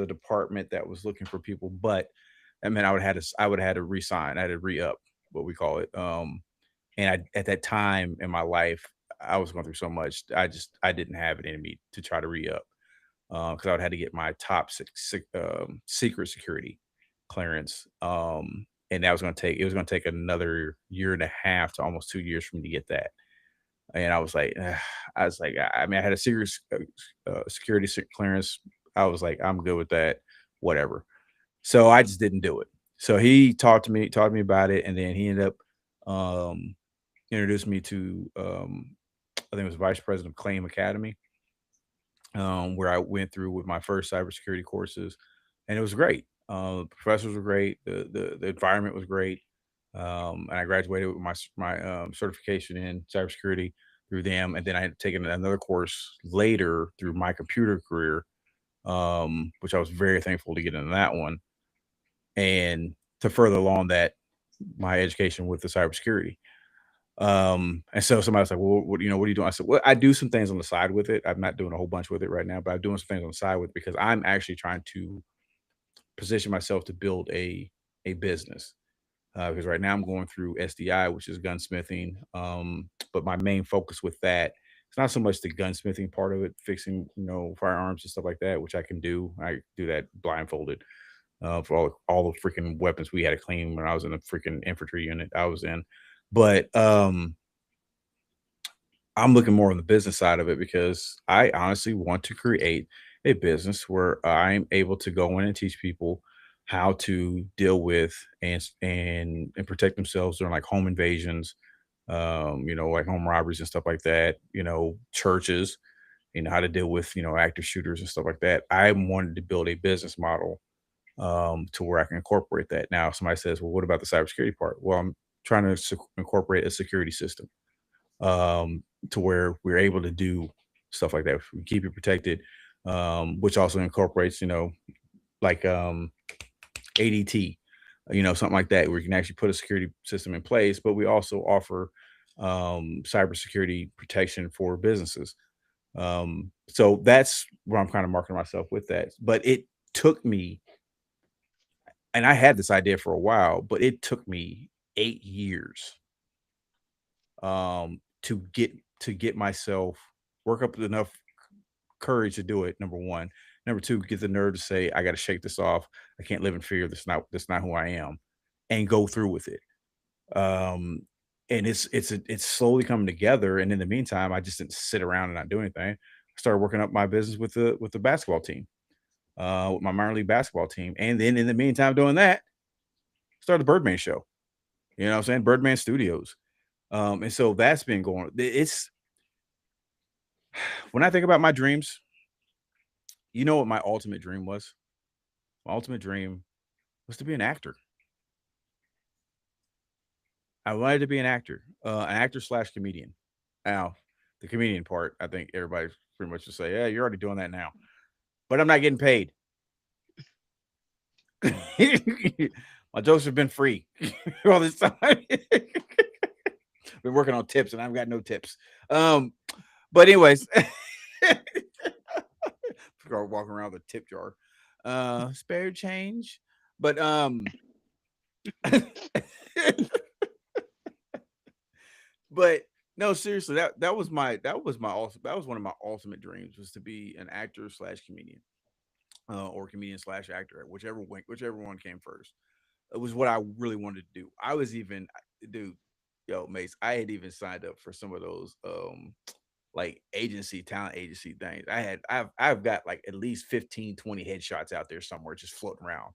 department that was looking for people, but I mean, I would have had to resign, I had to re up, what we call it, and at that time in my life, I was going through so much, I didn't have it in me to try to re up, because I would had to get my top secret security clearance, and that was going to take it was going to take another year and a half to almost 2 years for me to get that. And I was like, I was like, I mean, I had a serious security clearance. I was like, I'm good with that, whatever. So I just didn't do it. So he talked to me about it, and then he ended up um, introduced me to I think it was vice president of Claim Academy, where I went through with my first cybersecurity courses, and it was great. The professors were great. The environment was great, and I graduated with my certification in cybersecurity through them. And then I had taken another course later through my computer career, which I was very thankful to get into that one, and to further along that my education with the cybersecurity. And so somebody was like, "Well, what are you doing?" I said, "Well, I do some things on the side with it. I'm not doing a whole bunch with it right now, but I'm doing some things on the side with it because I'm actually trying to position myself to build a business. Because right now I'm going through SDI, which is gunsmithing. But my main focus with that, it's not so much the gunsmithing part of it, fixing firearms and stuff like that, which I can do. I do that blindfolded for all the freaking weapons we had to clean when I was in the freaking infantry unit I was in. But I'm looking more on the business side of it because I honestly want to create a business where I'm able to go in and teach people how to deal with and protect themselves during like home invasions, like home robberies and stuff like that, churches, how to deal with, active shooters and stuff like that. I wanted to build a business model to where I can incorporate that. Now, somebody says, well, what about the cybersecurity part? Well, I'm trying to incorporate a security system to where we're able to do stuff like that. We keep it protected, which also incorporates, like ADT, something like that, where you can actually put a security system in place. But we also offer cybersecurity protection for businesses. So that's where I'm kind of marketing myself with that. But it took me, and I had this idea for a while, but it took me 8 years to get myself work up enough courage to do it. Number one. Number two, get the nerve to say, I got to shake this off. I can't live in fear. That's not who I am, and go through with it. Um, and it's slowly coming together. And in the meantime, I just didn't sit around and not do anything. I started working up my business with the basketball team, with my minor league basketball team. And then in the meantime, doing that, started the Birdman Show. You know what I'm saying? Birdman Studios. And so that's been going. It's when I think about my dreams, you know what my ultimate dream was? My ultimate dream was to be an actor. I wanted to be an actor slash comedian. Now, the comedian part, I think everybody pretty much just say, "Yeah, you're already doing that now," but I'm not getting paid. My jokes have been free all this time. Been working on tips, and I've got no tips. But anyways, start walking around with a tip jar, spare change. But but no, seriously, that was one of my ultimate dreams, was to be an actor slash comedian, or comedian slash actor, whichever one came first. It was what I really wanted to do. I was even, dude, yo, Mace, I had even signed up for some of those like talent agency things. I've got like at least 15, 20 headshots out there somewhere just floating around.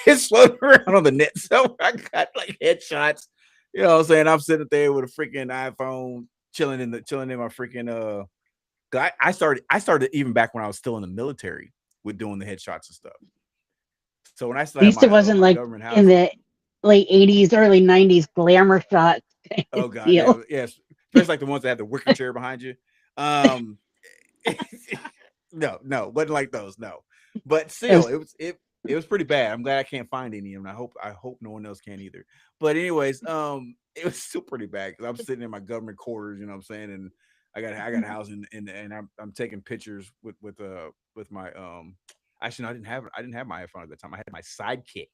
It's floating around on the net. So I got like headshots. You know what I'm saying? I'm sitting there with a freaking iPhone, chilling in my freaking 'cause I started even back when I was still in the military with doing the headshots and stuff. So when I At still had least it my wasn't my like government in house, the late 80s, early 90s glamour shots kind of oh god, yeah, deal. yes, especially like the ones that have the wicker chair behind you. Um, no, wasn't like those, no, but still, Those it was it. It was pretty bad. I'm glad I can't find any of them. I hope no one else can either. But anyways, it was still pretty bad because I'm sitting in my government quarters, you know what I'm saying, and I got a house and I'm taking pictures with my actually no, I didn't have my iPhone at the time. I had my sidekick.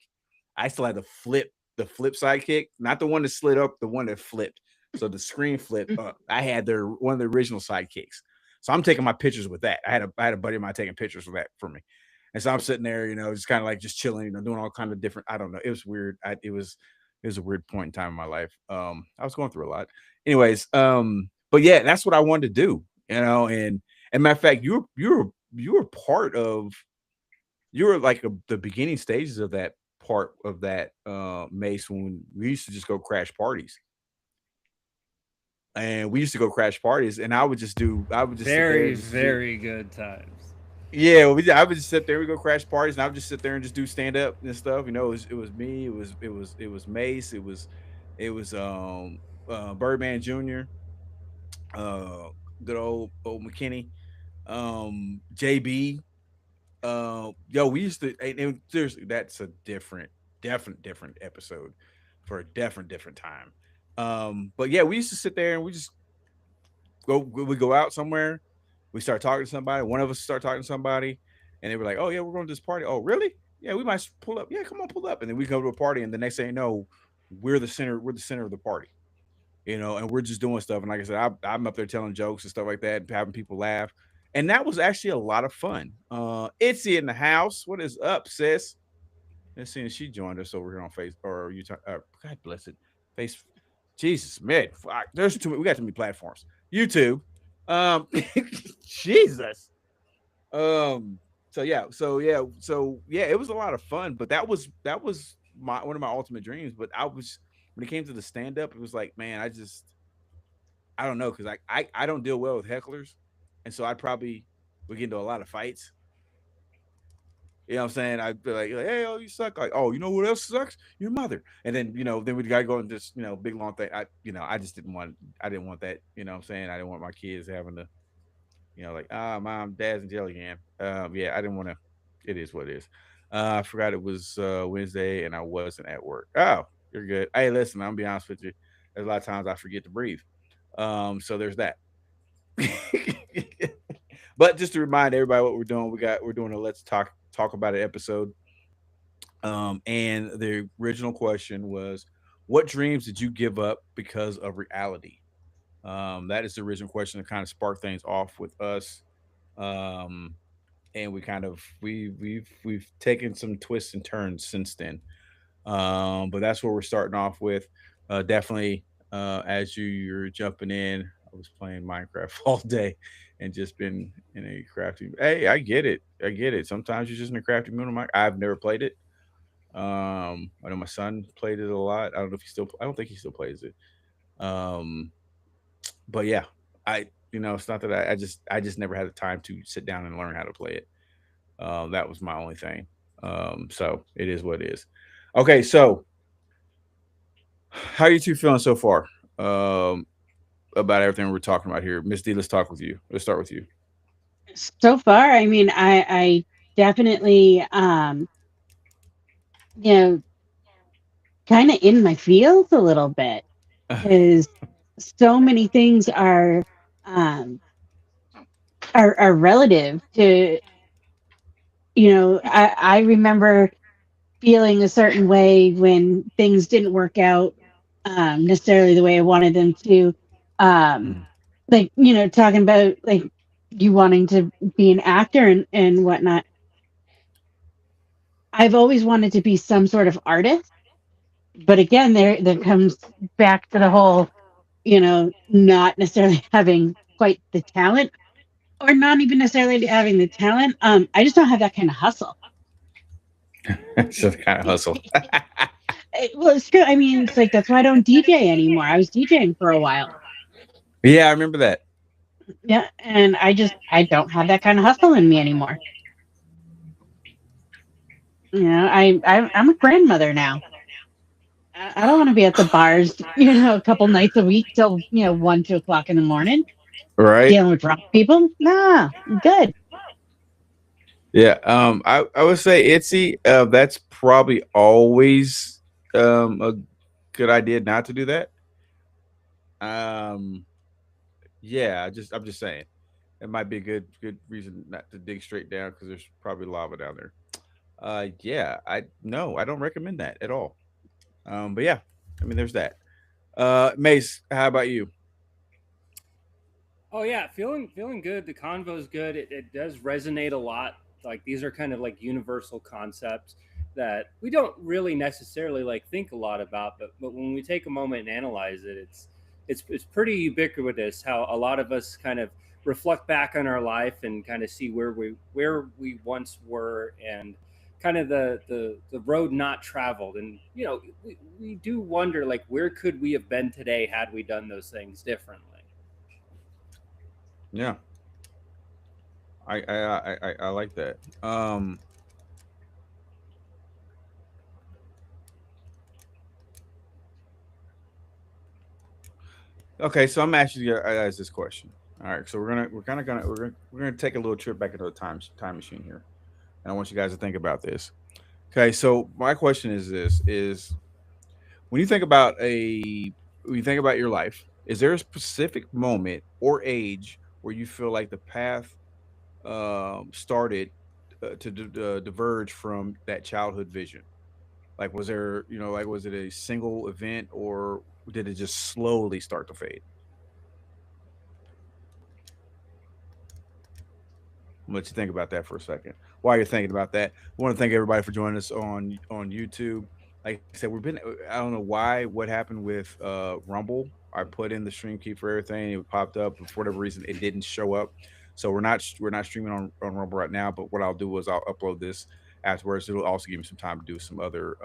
I still had the flip sidekick, not the one that slid up, the one that flipped. So the screen flipped up. I had one of the original sidekicks. So I'm taking my pictures with that. I had a buddy of mine taking pictures with that for me. And so I'm sitting there, just kind of like just chilling, doing all kind of different. I don't know. It was weird. It was a weird point in time in my life. I was going through a lot. Anyways, but yeah, that's what I wanted to do, and matter of fact, you were part of you were like the beginning stages of that part of that Mace when we used to just go crash parties. And we used to go crash parties, and I would just sit there Very, and just do. very good times. Yeah, I would just sit there. We go crash parties, and I would just sit there and just do stand up and stuff. It was me. It was Mace. It was Birdman Jr. Uh, Good old McKinney. JB. Yo, we used to. And seriously, that's a different episode for a different time. But yeah, we used to sit there and we go out somewhere. We start talking to somebody. One of us start talking to somebody, and they were like, "Oh yeah, we're going to this party." Oh really? Yeah, we might pull up. Yeah, come on, pull up. And then we go to a party, and the next thing you know, we're the center. We're the center of the party. And we're just doing stuff. And like I said, I'm up there telling jokes and stuff like that, having people laugh, and that was actually a lot of fun. Itzy in the house. What is up, sis? Let's see. She joined us over here on Facebook or YouTube. God bless it. Face. Jesus, man. There's too many. We got too many platforms. YouTube. Um, Jesus. Um. So yeah. It was a lot of fun, but that was my one of my ultimate dreams. But when it came to the stand up, it was like, man, I don't know because I don't deal well with hecklers, and so I probably would get into a lot of fights. You know what I'm saying? I'd be like, hey, oh, you suck. Like, oh, you know what else sucks? Your mother. And then we gotta go into this, big long thing. I just I didn't want that. You know what I'm saying? I didn't want my kids having to, like, mom, dad's in jail again. Yeah, I didn't want to. It is what it is. I forgot it was Wednesday and I wasn't at work. Oh, you're good. Hey, listen, I'm gonna be honest with you. There's a lot of times I forget to breathe. So there's that. But just to remind everybody what we're doing a let's talk about it episode. And the original question was, what dreams did you give up because of reality? That is the original question that kind of sparked things off with us. Um, and we've taken some twists and turns since then. But that's what we're starting off with. Definitely, as you're jumping in, I was playing Minecraft all day and just been in a crafty. Hey, I get it. I get it. Sometimes you're just in a crafty mood. I've never played it. I know my son played it a lot. I don't know if he still. I don't think he still plays it. Um, but yeah, it's not that I just never had the time to sit down and learn how to play it. That was my only thing. So it is what it is. Okay, so how are you two feeling so far? About everything we're talking about here. Miss D, let's talk with you. Let's start with you. So far, I mean, I definitely, you know, kind of in my feels a little bit because so many things um, are relative to, I remember feeling a certain way when things didn't work out necessarily the way I wanted them to. Um, Mm. like, talking about like you wanting to be an actor and whatnot. I've always wanted to be some sort of artist, but again, there comes back to the whole, not necessarily having quite the talent, or not even necessarily having the talent. I just don't have that kind of hustle. Just kind of hustle. Well, it's true. I mean, it's like that's why I don't DJ anymore. I was DJing for a while. Yeah, I remember that. Yeah, and I don't have that kind of hustle in me anymore. I'm a grandmother now. I don't want to be at the bars, a couple nights a week till 1, 2 o'clock in the morning Right. dealing with drunk people. Nah, I'm good. Yeah. I would say Itsy. That's probably always a good idea not to do that. Um, yeah. I'm just saying it might be a good reason not to dig straight down because there's probably lava down there. Yeah. I no, I don't recommend that at all. But yeah, I mean, there's that. Mace, how about you? Oh yeah, feeling good. The convo's good. It does resonate a lot. Like these are kind of like universal concepts that we don't really necessarily like think a lot about, but when we take a moment and analyze it, it's pretty ubiquitous how a lot of us kind of reflect back on our life and kind of see where we once were and kind of the road not traveled. And we do wonder like where could we have been today had we done those things differently. Yeah, I like that. Okay, so I'm asking you guys this question. All right, so we're gonna take a little trip back into the time machine here, and I want you guys to think about this. Okay, so my question is this: is when you think about your life, is there a specific moment or age where you feel like the path started to diverge from that childhood vision? Like, was there, like, was it a single event or did it just slowly start to fade? I'll let you think about that for a second. While you're thinking about that, I want to thank everybody for joining us on YouTube. Like I said, we've been. I don't know why. What happened with Rumble? I put in the stream key for everything. It popped up, but for whatever reason, it didn't show up. So we're not streaming on Rumble right now. But what I'll do is I'll upload this afterwards. It'll also give me some time to do some other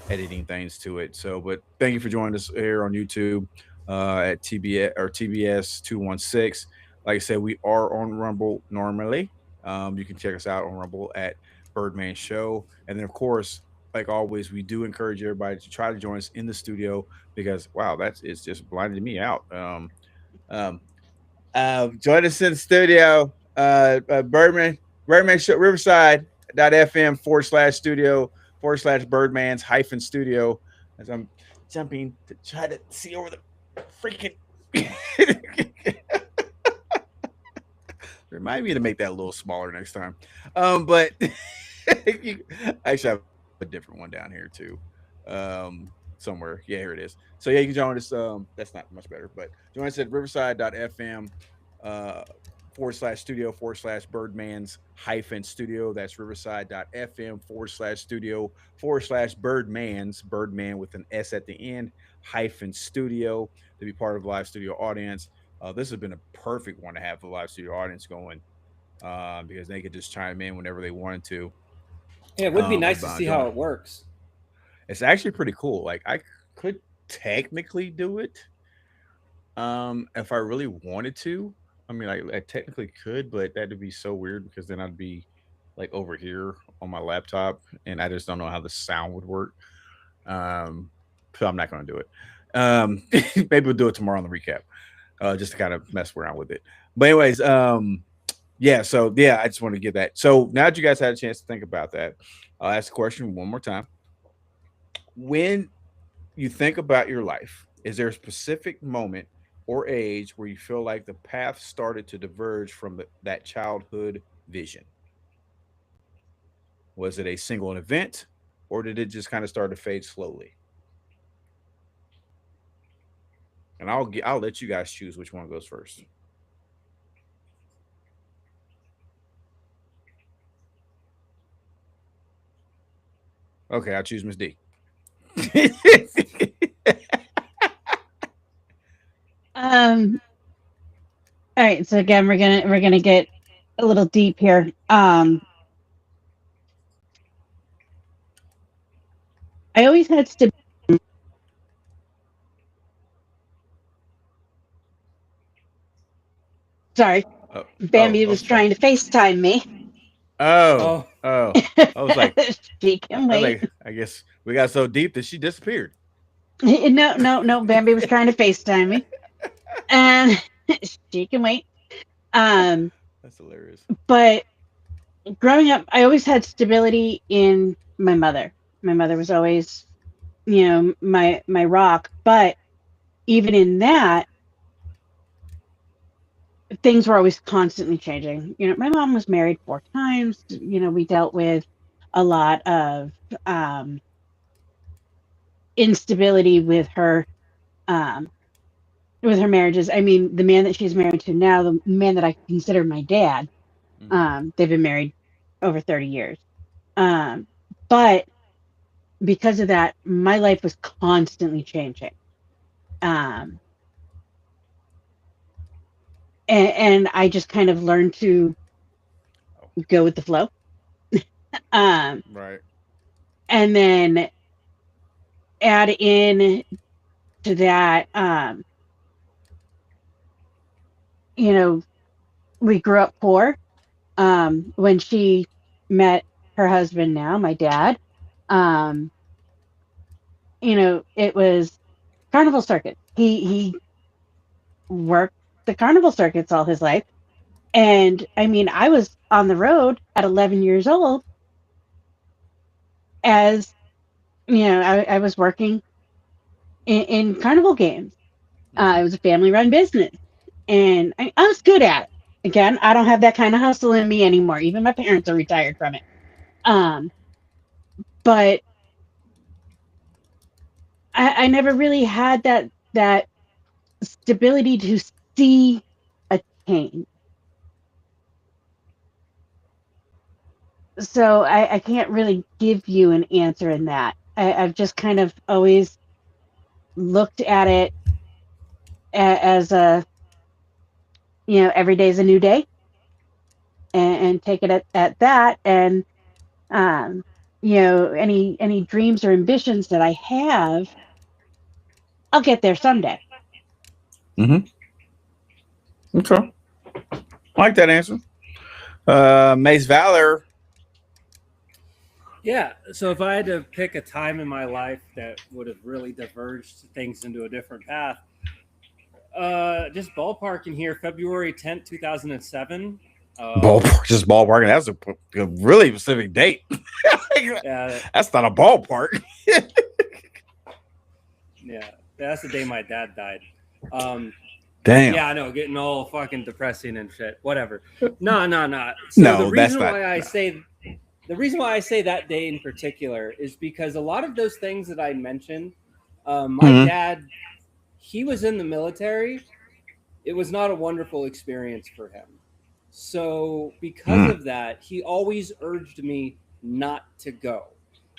editing things to it. So, but thank you for joining us here on YouTube at TBS or TBS 216. Like I said, we are on Rumble normally. You can check us out on Rumble at Birdman Show, and then of course, like always, we do encourage everybody to try to join us in the studio because wow, that's it's just blinded me out. Um, Join us in the studio, Birdman Show, Riverside.fm/studio/Birdman's hyphen studio. As I'm jumping to try to see over the freaking. Remind me to make that a little smaller next time. But I actually have a different one down here too. Somewhere. Yeah, here it is. So yeah, you can join us. That's not much better, but join us at riverside.fm /studio/Birdman's hyphen studio. That's riverside.fm /studio/Birdman's Birdman with an S at the end hyphen studio to be part of the live studio audience. This has been a perfect one to have the live studio audience going because they could just chime in whenever they wanted to. Yeah, it would be nice to About see how join. it works. It's actually pretty cool. Like I could technically do it if I really wanted to. I mean, I technically could, but that'd be so weird because then I'd be like over here on my laptop, and I just don't know how the sound would work. Um, so I'm not going to do it. Maybe we'll do it tomorrow on the recap, just to kind of mess around with it. But anyways, yeah. So yeah, I just want to get that. So now that you guys had a chance to think about that, I'll ask the question one more time. When you think about your life, is there a specific moment or age where you feel like the path started to diverge from that childhood vision? Was it a single event, or did it just kind of start to fade slowly? And I'll let you guys choose which one goes first. Okay, I'll choose Miss D. Um, all right, so again, we're gonna get a little deep here. I always had to. Sorry, Oh, oh, Bambi oh, was sorry. trying to FaceTime me. Oh, Oh, oh. I was like, She can wait. I guess we got so deep that she disappeared. No, no, no. Bambi was trying to FaceTime me, and she can wait. Um, That's hilarious. but growing up, I always had stability in my mother. My mother was always, my rock. But even in that, things were always constantly changing. My mom was married 4 times. We dealt with a lot of um, instability um, with her marriages. I mean, the man that she's married to now, the man that I consider my dad, they've been married over 30 years. Um, but because of that, my life was constantly changing. Um, and I just kind of learned to go with the flow. Um, Right. and then add in to that, you know, we grew up poor. When she met her husband now, my dad, um, it was carnival circuits. He worked the carnival circuits all his life. And I mean, I was on the road at 11 years old as, I was working in carnival games. It was a family run business and I was good at it. Again, I don't have that kind of hustle in me anymore. Even my parents are retired from it. Um, but I never really had that stability to see a change. So I can't really give you an answer in that. I've just kind of always looked at it as every day is a new day, and take it at that. And um, any dreams or ambitions that I have, I'll get there someday. Mm-hmm. Okay. I like that answer. Mace Valor. Yeah. So if I had to pick a time in my life that would have really diverged things into a different path, just ballparking here, February 10th, 2007. Ballpark, just ballparking. That's a really specific date. Yeah, That's not a ballpark. yeah, that's the day my dad died. Damn. Yeah, I know, getting all fucking depressing and shit. Whatever. No. So No, the reason that's not. why I say that day in particular is because a lot of those things that I mentioned, my Mhm. dad, he was in the military. It was not a wonderful experience for him. So because Mm. of that, he always urged me not to go.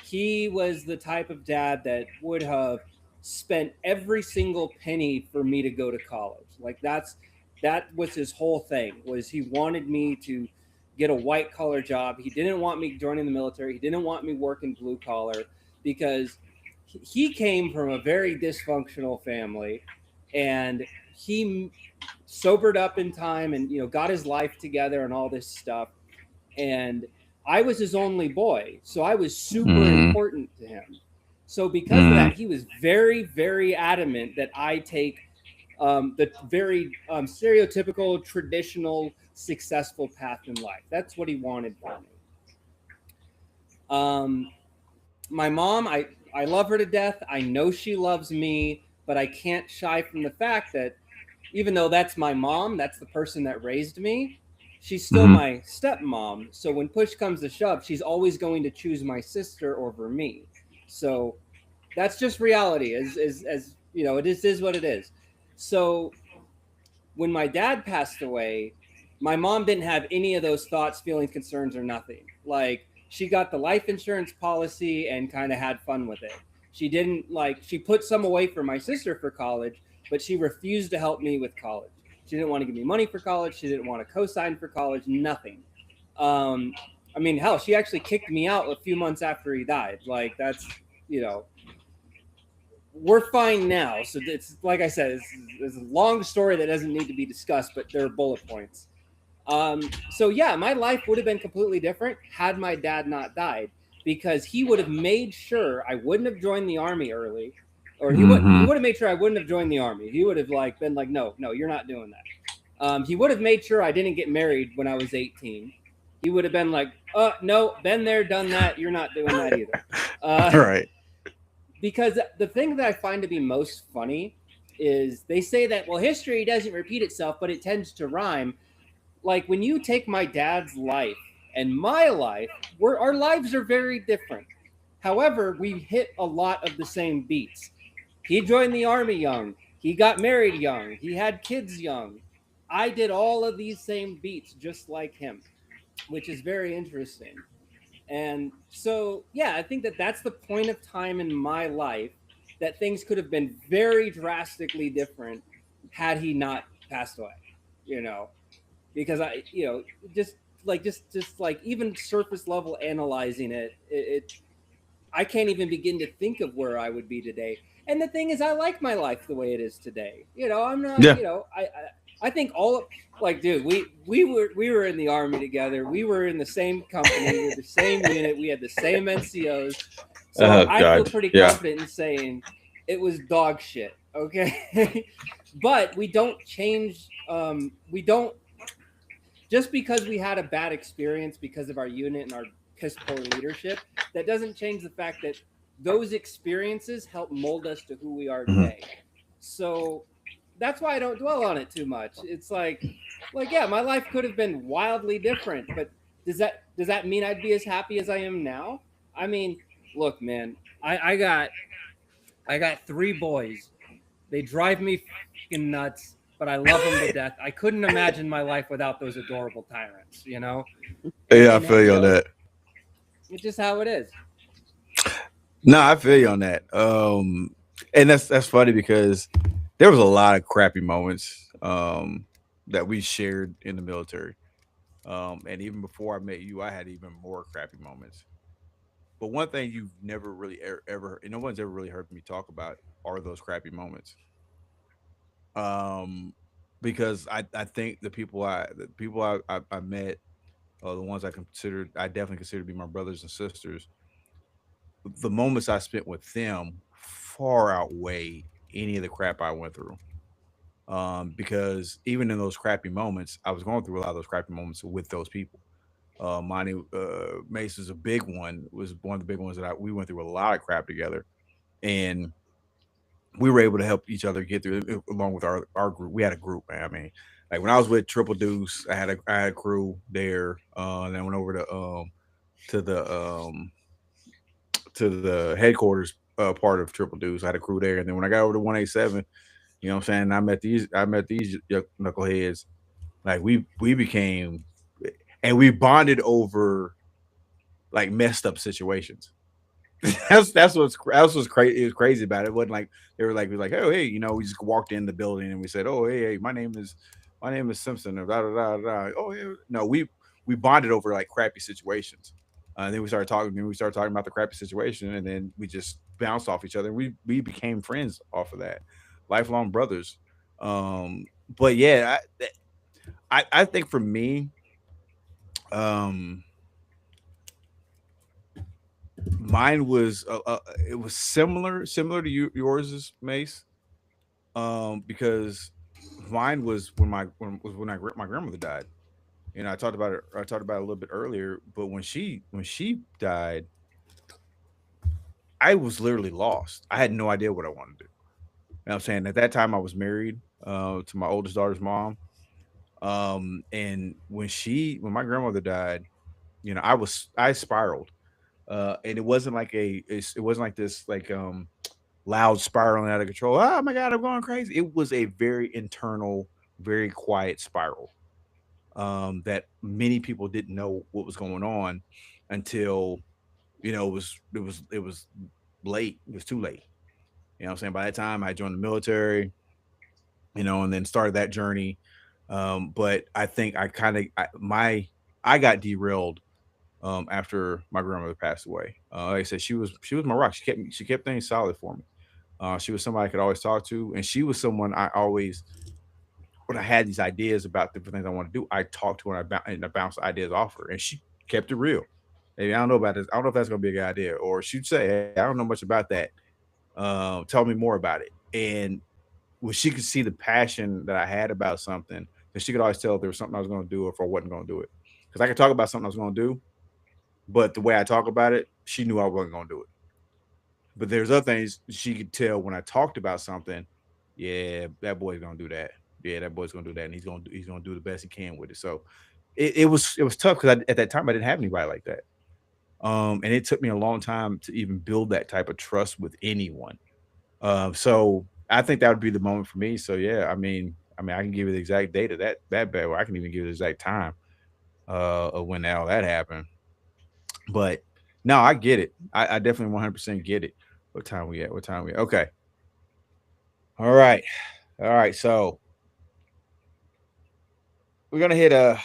He was the type of dad that would have spent every single penny for me to go to college. Like that was his whole thing. Was he wanted me to get a white collar job. He didn't want me joining the military. He didn't want me working blue collar because he came from a very dysfunctional family and he sobered up in time and got his life together and all this stuff. And I was his only boy, so I was super Mm. important to him. So because of Mm. that, he was very, very adamant that I take the very stereotypical, traditional, successful path in life. That's what he wanted for me. Um, my mom, I love her to death. I know she loves me, but I can't shy from the fact that even though that's my mom, that's the person that raised me, she's still Mhm. my stepmom. So when push comes to shove, she's always going to choose my sister over me. So that's just reality. As it is what it is. So when my dad passed away, my mom didn't have any of those thoughts, feelings, concerns, or nothing. Like she got the life insurance policy and kind of had fun with it. She didn't she put some away for my sister for college, but she refused to help me with college. She didn't want to give me money for college. She didn't want to co-sign for college. Nothing. Um, I mean, hell, she actually kicked me out a few months after he died. Like that's you know we're fine now. So it's like I said, it's a long story that doesn't need to be discussed, but there are bullet points. So yeah, my life would have been completely different had my dad not died, because he would have made sure I wouldn't have joined the army early, or he Mhm. would have made sure I wouldn't have joined the army. He would have been like, no, you're not doing that. He would have made sure I didn't get married when I was 18. he would have been like, no, been there, done that. You're not doing that either. Uh, Right. because the thing that I find to be most funny is they say that, well, history doesn't repeat itself, but it tends to rhyme. Like when you take my dad's life and my life, our lives are very different. However, we hit a lot of the same beats. He joined the army young. He got married young. He had kids young. I did all of these same beats just like him, which is very interesting. And so, yeah, I think that that's the point of time in my life that things could have been very drastically different had he not passed away, you know, because just just like even surface level analyzing it, I can't even begin to think of where I would be today. And the thing is, I like my life the way it is today. You know, I'm not. Yeah. You know, I think all of, like, dude, we were in the army together. We were in the same company. We're the same unit. We had the same NCOs. So Oh I feel God. pretty Yeah. confident in saying it was dog shit. Okay, but we don't change. We don't, just because we had a bad experience because of our unit and our piss poor leadership, that doesn't change the fact that those experiences help mold us to who we are Mhm. today. So that's why I don't dwell on it too much. It's like yeah, my life could have been wildly different, but does that mean I'd be as happy as I am now? I mean, look, man, I got three boys. They drive me fucking nuts, but I love them to death. I couldn't imagine my life without those adorable tyrants, you know? And Yeah, I and feel you on that. it's just how it is. No, I feel you on that. And that's funny because there was a lot of crappy moments that we shared in the military. And even before I met you, I had even more crappy moments. But one thing you've never really ever, and no one's ever really heard me talk about, are those crappy moments. Um, because I think the people I met, the ones I definitely consider to be my brothers and sisters, the moments I spent with them far outweigh any of the crap I went through. Because even in those crappy moments, I was going through a lot of those crappy moments with those people. Monty Mace is a big one. Was one of the big ones that we went through a lot of crap together, and we were able to help each other get through it along with our group. We had a group, man. I mean, like when I was with Triple Deuce, I had a crew there. And then went over to the to the headquarters part of Triple Deuce. I had a crew there, and then when I got over to 187, you know what I'm saying, I met these knuckleheads. Like we became, and we bonded over like messed up situations. That's what's crazy. It was crazy about it. It wasn't like they were like, we were like, oh hey, we just walked in the building and we said, oh hey, my name is Simpson or da da da da. Oh yeah, no, we bonded over like crappy situations. And then we started talking. Then we started talking about the crappy situation, and then we just bounced off each other. We became friends off of that, lifelong brothers. But yeah, I think for me, um, mine was it was similar to yours is Mace. Because mine was when my grandmother died. I talked about it a little bit earlier, but when she died, I was literally lost. I had no idea what I wanted to do. You know what I'm saying? At that time I was married to my oldest daughter's mom. And when my grandmother died, I spiraled. And it wasn't like this like loud spiraling out of control. Oh my god, I'm going crazy. It was a very internal, very quiet spiral. That many people didn't know what was going on until it was late. It was too late. You know what I'm saying? By that time I joined the military, and then started that journey. But I think I got derailed after my grandmother passed away. Like I said, she was my rock. She kept things solid for me. She was somebody I could always talk to, and she was someone I always, when I had these ideas about different things I want to do, I talked to her and I bounced ideas off her, and she kept it real. Hey, I don't know about this. I don't know if that's gonna be a good idea. Or she'd say, "Hey, I don't know much about that. Tell me more about it." And when she could see the passion that I had about something, and she could always tell if there was something I was going to do or if I wasn't going to do it. because I could talk about something I was going to do, but the way I talk about it, she knew I wasn't going to do it. But there's other things she could tell when I talked about something. Yeah, that boy's gonna do that. Yeah, that boy's gonna do that, and he's gonna do the best he can with it. So it was tough because at that time I didn't have anybody like that. And it took me a long time to even build that type of trust with anyone. So I think that would be the moment for me. So yeah, I can give you the exact date of that bad, or I can even give you the exact time of when all that happened. But no, I get it. I definitely 100% get it. What time we at? What time we at? Okay. All right. All right. So we're gonna hit let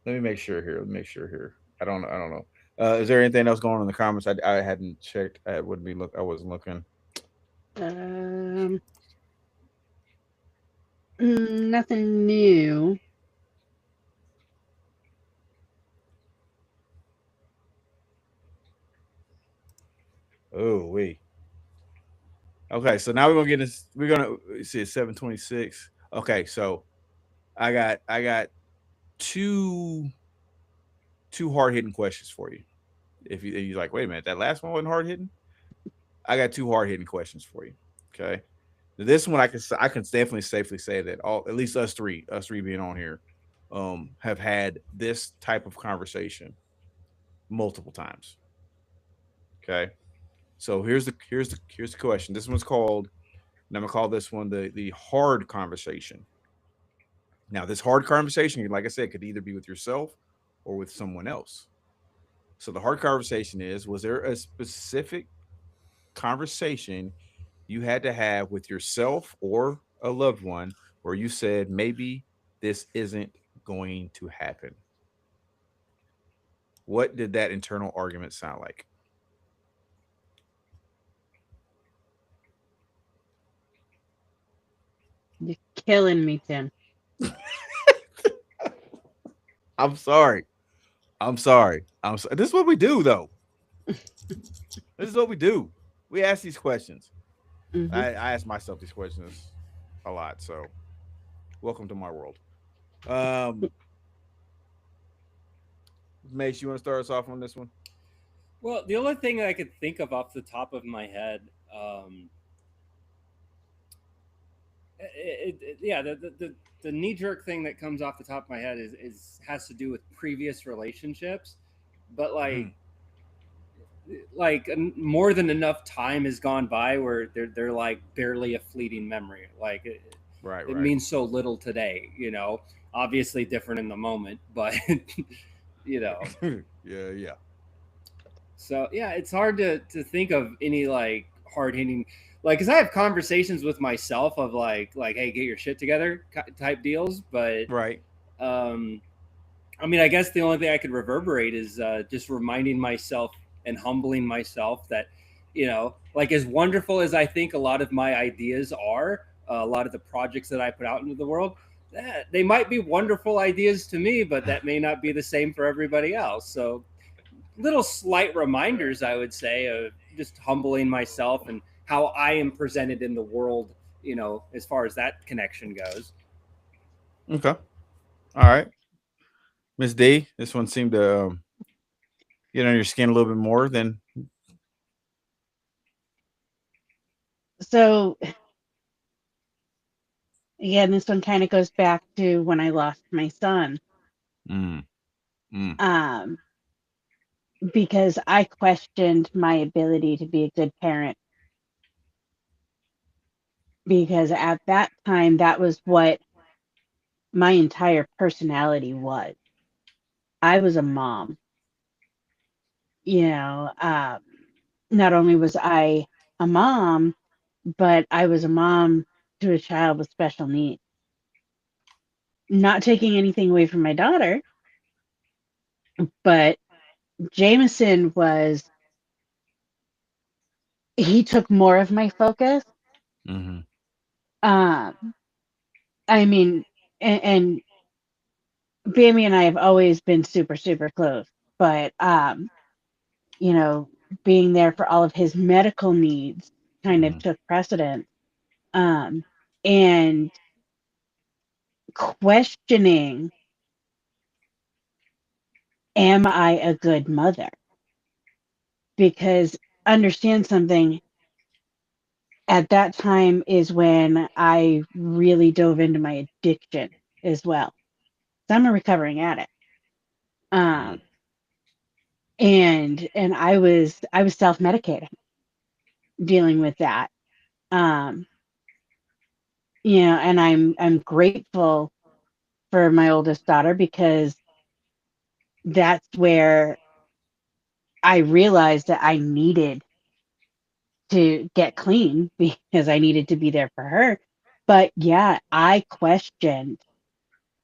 me make sure here. Let me make sure here. I don't know. Is there anything else going on in the comments? I hadn't checked. I wouldn't be look. I wasn't looking. Um, Nothing new. Oh wait. Okay. So now we're gonna get this. We're gonna see it's 7:26. Okay. So I got two two hard hitting questions for you. If you're like, wait a minute, that last one wasn't hard hitting. I got two hard hitting questions for you. Okay. This one I can definitely safely say that all at least us three being on here, have had this type of conversation multiple times. Okay. So here's the question. This one's called, and I'm gonna call this one the hard conversation. Now, this hard conversation, like I said, could either be with yourself or with someone else. So the hard conversation is: was there a specific conversation you had to have with yourself or a loved one where you said maybe this isn't going to happen? What did that internal argument sound like? You're killing me, Tim. I'm sorry. I'm sorry. This is what we do, though. This is what we do. We ask these questions. Hmm. I ask myself these questions a lot. So, welcome to my world. Um, Mace, you want to start us off on this one? Well, the only thing I could think of off the top of my head, um, yeah, the knee jerk thing that comes off the top of my head is has to do with previous relationships, but Mm-hmm. like more than enough time has gone by where they're like barely a fleeting memory. Like Right, it right. means so little today, obviously different in the moment, but you know Yeah, yeah. so yeah, it's hard to think of any like hard hitting, like, because I have conversations with myself of like hey, get your shit together type deals, but Right. um I mean, I guess the only thing I could reverberate is just reminding myself and humbling myself that, like, as wonderful as I think a lot of my ideas are, a lot of the projects that I put out into the world, they might be wonderful ideas to me, but that may not be the same for everybody else. So, little slight reminders, I would say, of just humbling myself and how I am presented in the world, as far as that connection goes. Okay. All right. Miss D, this one seemed to get on your skin a little bit more than. So again, this one kind of goes back to when I lost my son, Mm, mm, um, because I questioned my ability to be a good parent. Because at that time, that was what my entire personality was. I was a mom. You know, not only was I a mom, but I was a mom to a child with special needs. Not taking anything away from my daughter, but Jameson he took more of my focus. mm-hmm. Um, I mean, and Bammy and I have always been super, super close, but, you know, being there for all of his medical needs kind of Mm-hmm. took precedence. Um, and questioning am I a good mother? Because understand something, at that time is when I really dove into my addiction as well. So I'm a recovering addict. Um, and I was self-medicating dealing with that. Um, and I'm grateful for my oldest daughter because that's where I realized that I needed to get clean because I needed to be there for her. But yeah, I questioned,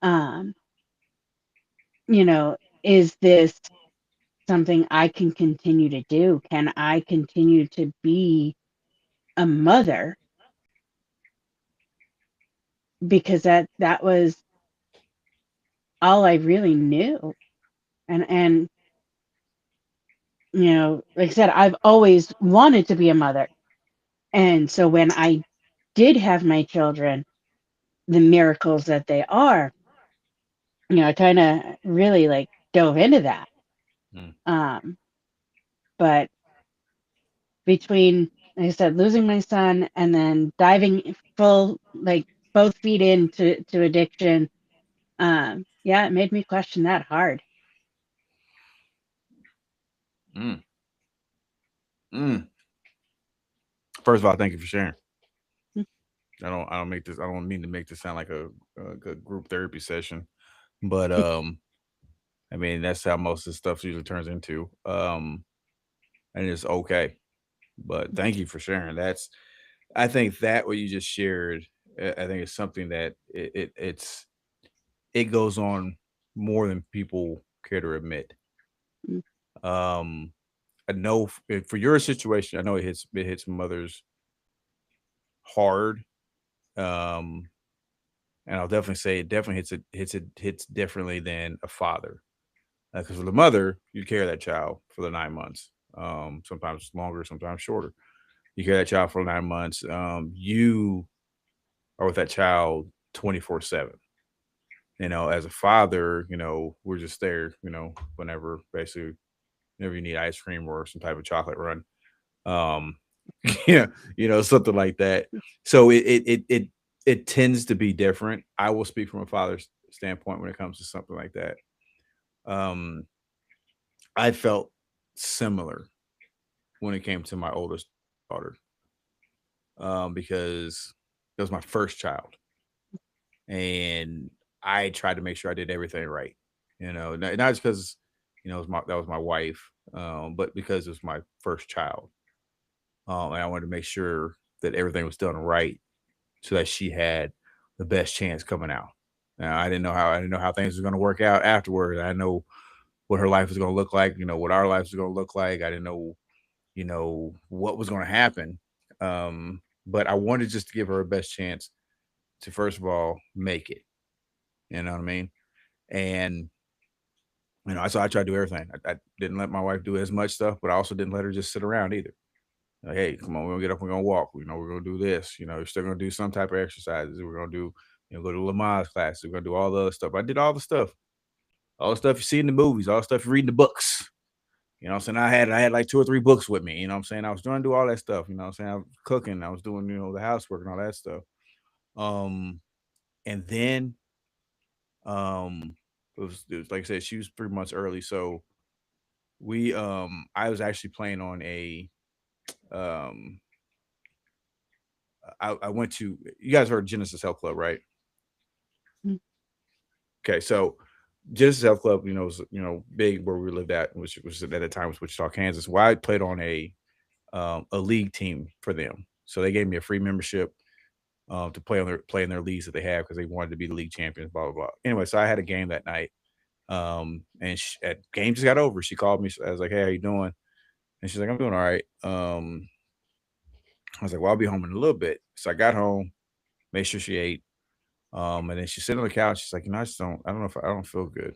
um, is this something I can continue to do? Can I continue to be a mother? Because that was all I really knew. And like I said, I've always wanted to be a mother. And so when I did have my children, the miracles that they are, I kind of really like dove into that. Mm. Um, but between, like I said, losing my son and then diving full, like both feet into addiction, yeah, it made me question that hard. Mm. Mm. First of all, thank you for sharing. I don't mean to make this sound like a group therapy session, but I mean that's how most of the stuff usually turns into. And it's okay. But thank you for sharing. I think that what you just shared, I think it's something that it goes on more than people care to admit. Mm, Um, I know for your situation, I know it hits mothers hard. Um, and I'll definitely say it definitely hits differently than a father. Because with a mother, you carry that child for the 9 months, sometimes longer, sometimes shorter. You carry that child for 9 months. You are with that child 24/7. As a father, we're just there. Whenever basically, whenever you need ice cream or some type of chocolate run, um, yeah, something like that. So it tends to be different. I will speak from a father's standpoint when it comes to something like that. Um, I felt similar when it came to my oldest daughter, because it was my first child, and I tried to make sure I did everything right. Not just because that was my wife, but because it was my first child, and I wanted to make sure that everything was done right so that she had the best chance coming out. Now I didn't know how things were going to work out afterward. I know what her life was going to look like. What our lives were going to look like. I didn't know what was going to happen. But I wanted just to give her a best chance to first of all make it. You know what I mean? And so I tried to do everything. I didn't let my wife do as much stuff, but I also didn't let her just sit around either. Like, hey, come on, we're gonna get up, we're gonna walk. We're gonna do this. You're still gonna do some type of exercises. We're gonna do, go to Lamaze classes. We're gonna do all the other stuff. I did all the stuff you see in the movies, all the stuff you read in the books. What I'm saying? I had like two or three books with me. What I'm saying? I was trying to do all that stuff. What I'm saying? I was cooking. I was doing, the housework and all that stuff. Um, and then it was like I said, she was 3 months early, so I was actually playing on a um I went to, you guys heard Genesis Health Club, right? mm, Okay, so Genesis Health Club, was big where we lived at, which was at the time was Wichita, Kansas. Well, I played on a league team for them, so they gave me a free membership to play in their leagues that they have because they wanted to be the league champions. Blah blah blah. Anyway, so I had a game that night, and at game just got over. She called me. I was like, "Hey, how you doing?" And she's like, "I'm doing all right." I was like, "Well, I'll be home in a little bit." So I got home, made sure she ate, and then she sat on the couch. She's like, I don't know if I don't feel good.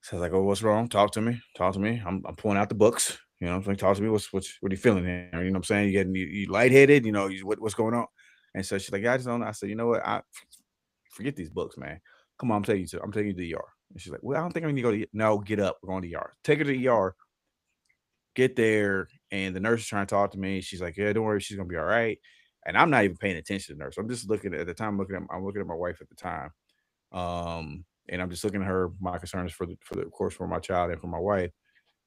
So I was like, "Oh, what's wrong? Talk to me. Talk to me." I'm pulling out the books. I'm like, "Talk to me. What are you feeling here? You know what I'm saying? You lightheaded. What's going on?" And so she's like, "Yeah, I just don't know." I said, "You know what? I forget these books, man. Come on, I'm taking you to the ER." And she's like, well, I don't think I need to go to no, get up. We're going to ER. Take her to ER. Get there, and the nurse is trying to talk to me. She's like, yeah, don't worry, she's gonna be all right. And I'm not even paying attention to the nurse. I'm just looking at the time, I'm looking at my wife at the time. And I'm just looking at her, my concerns for the of course for my child and for my wife.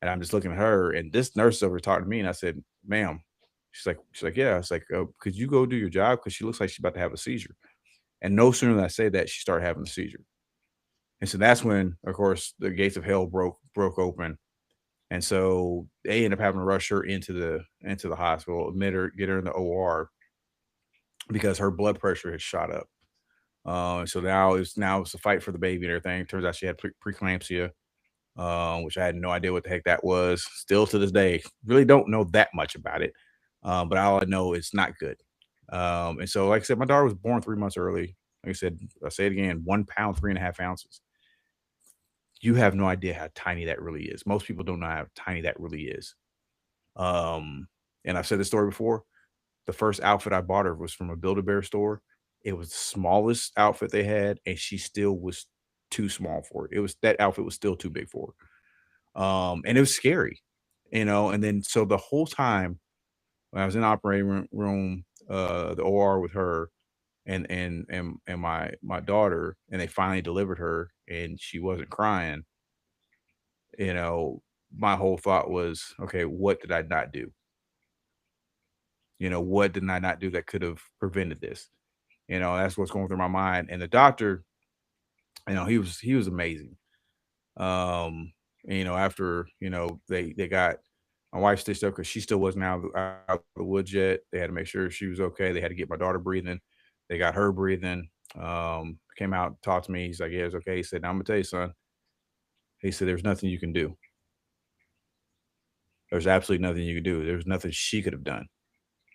And I'm just looking at her, and this nurse is over talking to me, and I said, ma'am. She's like, yeah. It's like, could you go do your job? Because she looks like she's about to have a seizure. And no sooner than I say that, she started having a seizure. And so that's when, of course, the gates of hell broke open. And so they end up having to rush her into the hospital, admit her, get her in the OR because her blood pressure had shot up. So now it's a fight for the baby and everything. Turns out she had preeclampsia, which I had no idea what the heck that was. Still to this day, really don't know that much about it. But all I know it's not good. And so, like I said, my daughter was born 3 months early. Like I said, I say it again, 1 pound, 3.5 ounces. You have no idea how tiny that really is. Most people don't know how tiny that really is. Um, and I've said this story before. The first outfit I bought her was from a Build-A-Bear store. It was the smallest outfit they had, and she still was too small for it. It was that outfit was still too big for her. And it was scary, And then so the whole time when I was in the operating room, the OR with her and my daughter, and they finally delivered her, and she wasn't crying. You know, my whole thought was, okay, what did I not do? What did I not do that could have prevented this? That's what's going through my mind. And the doctor, he was amazing. After they got my wife stitched up because she still wasn't out of the woods yet. They had to make sure she was okay. They had to get my daughter breathing. They got her breathing. Came out, talked to me. He's like, "Yeah, it's okay." He said, "Now I'm gonna tell you, son." He said, "There's nothing you can do. There's absolutely nothing you can do. There's nothing she could have done."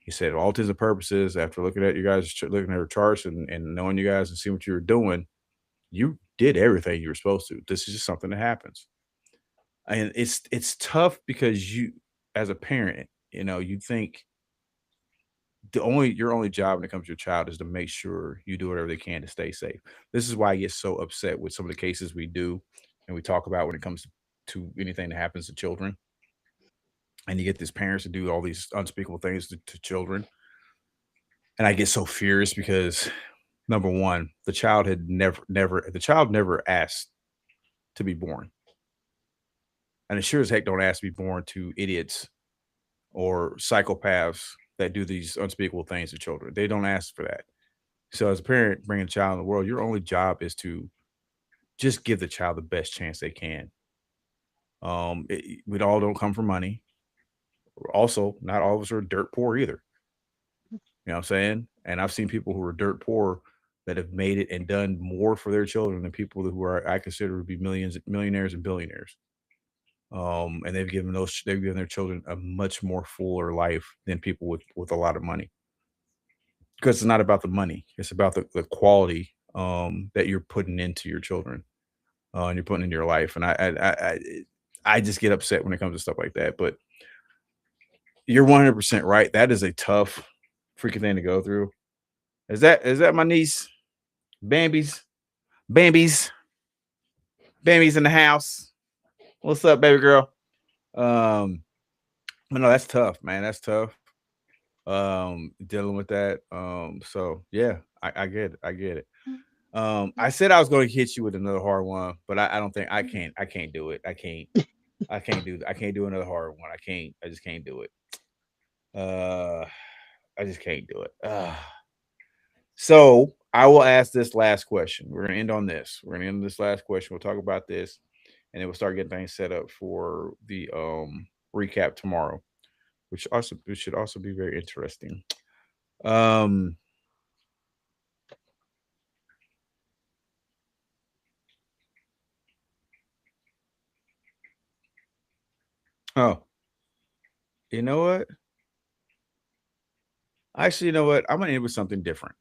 He said, all intents and purposes, after looking at you guys, looking at her charts and knowing you guys and seeing what you were doing, you did everything you were supposed to. This is just something that happens. And it's tough because you, as a parent, you think your only job when it comes to your child is to make sure you do whatever they can to stay safe. This is why I get so upset with some of the cases we do and we talk about when it comes to anything that happens to children. And you get these parents to do all these unspeakable things to children. And I get so furious because number one, the child never asked to be born. And it sure as heck don't ask to be born to idiots or psychopaths that do these unspeakable things to children. They don't ask for that. So as a parent bringing a child in the world, your only job is to just give the child the best chance they can. We all don't come from money. Also, not all of us are dirt poor either. You know what I'm saying? And I've seen people who are dirt poor that have made it and done more for their children than people who are I consider to be millionaires and billionaires. And they've given their children a much more fuller life than people with a lot of money. Because it's not about the money; it's about the quality that you're putting into your children and you're putting into your life. And I just get upset when it comes to stuff like that. But you're 100% right. That is a tough freaking thing to go through. Is that my niece? Bambi's, Bambi's, Bambi's in the house. What's up, baby girl? Um, but no, that's tough, man. That's tough. Dealing with that. So yeah, I get it. I get it. I said I was going to hit you with another hard one, but I don't think I can't. I can't do it. I can't do another hard one. I can't. I just can't do it. Uh, I just can't do it. So I will ask this last question. We're gonna end on this. We're gonna end this last question. We'll talk about this, and then we'll start getting things set up for the recap tomorrow, which should also be very interesting. Um, oh, you know what? Actually, you know what? I'm gonna end with something different.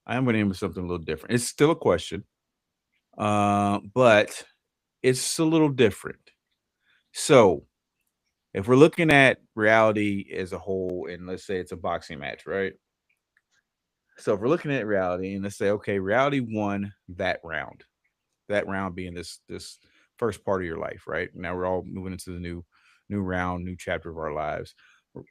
I am gonna end with something a little different. It's still a question, but it's a little different. So, if we're looking at reality as a whole, and let's say it's a boxing match, right? So, if we're looking at reality, and let's say, okay, reality won that round. that round being this first part of your life, right? Now we're all moving into the new round, new chapter of our lives.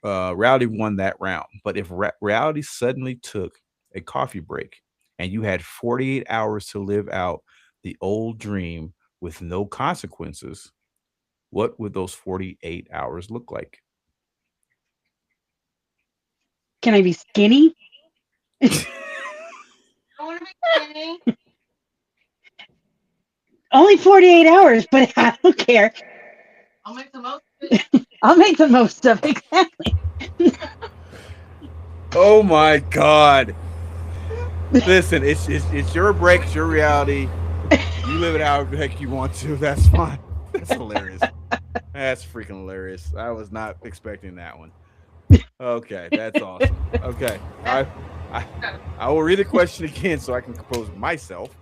Reality won that round, but if reality suddenly took a coffee break and you had 48 hours to live out the old dream with no consequences, what would those 48 hours look like? Can I be skinny? I want to be skinny. Only 48 hours, but I don't care. I'll make the most of it. I'll make the most of it. Exactly. Oh my God. Listen, it's your break, it's your reality. You live it however the heck you want to. That's fine. That's hilarious. That's freaking hilarious. I was not expecting that one. Okay, that's awesome. Okay. I I will read the question again so I can compose myself.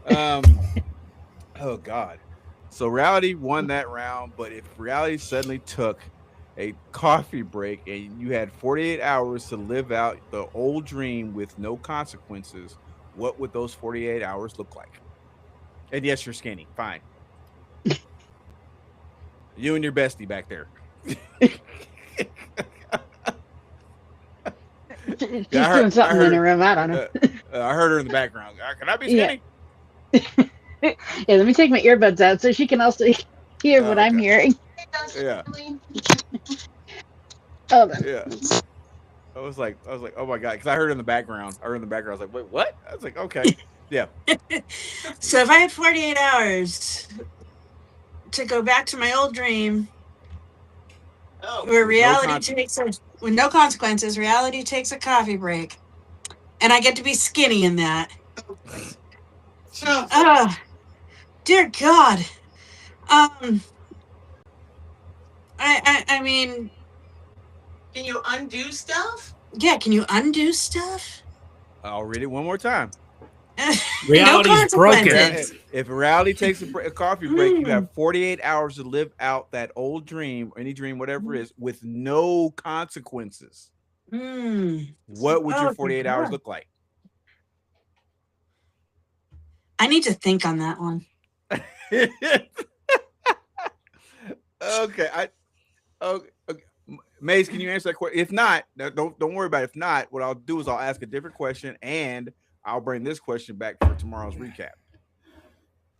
Um oh God. So reality won that round, but if reality suddenly took a coffee break and you had 48 hours to live out the old dream with no consequences, what would those 48 hours look like? And yes, you're skinny. Fine. You and your bestie back there. She's Yeah, doing I something in heard the room. I don't know. I heard her in the background. Can I be Yeah. skinny? Yeah, let me take my earbuds out so she can also hear what I'm Okay. hearing. Yeah. Hold on. Yeah. I was like, oh my God, because I heard it in the background. I heard it in the background. I was like, wait, what? I was like, okay, yeah. So if I had 48 hours to go back to my old dream, where reality takes a, with no consequences, reality takes a coffee break, and I get to be skinny in that. Oh, dear God. Um, I mean, Can you undo stuff? yeah. Can you undo stuff? I'll read it one more time. No Reality's broken. consequences. If reality takes a coffee break, you Hmm. have 48 hours to live out that old dream, any dream, whatever it is, with no consequences. Hmm. What would your Oh, dear 48 hours God. look like? I need to think on that one. Okay, okay. Maze, can you answer that question? If not, don't worry about it. If not, what I'll do is I'll ask a different question and I'll bring this question back for tomorrow's recap,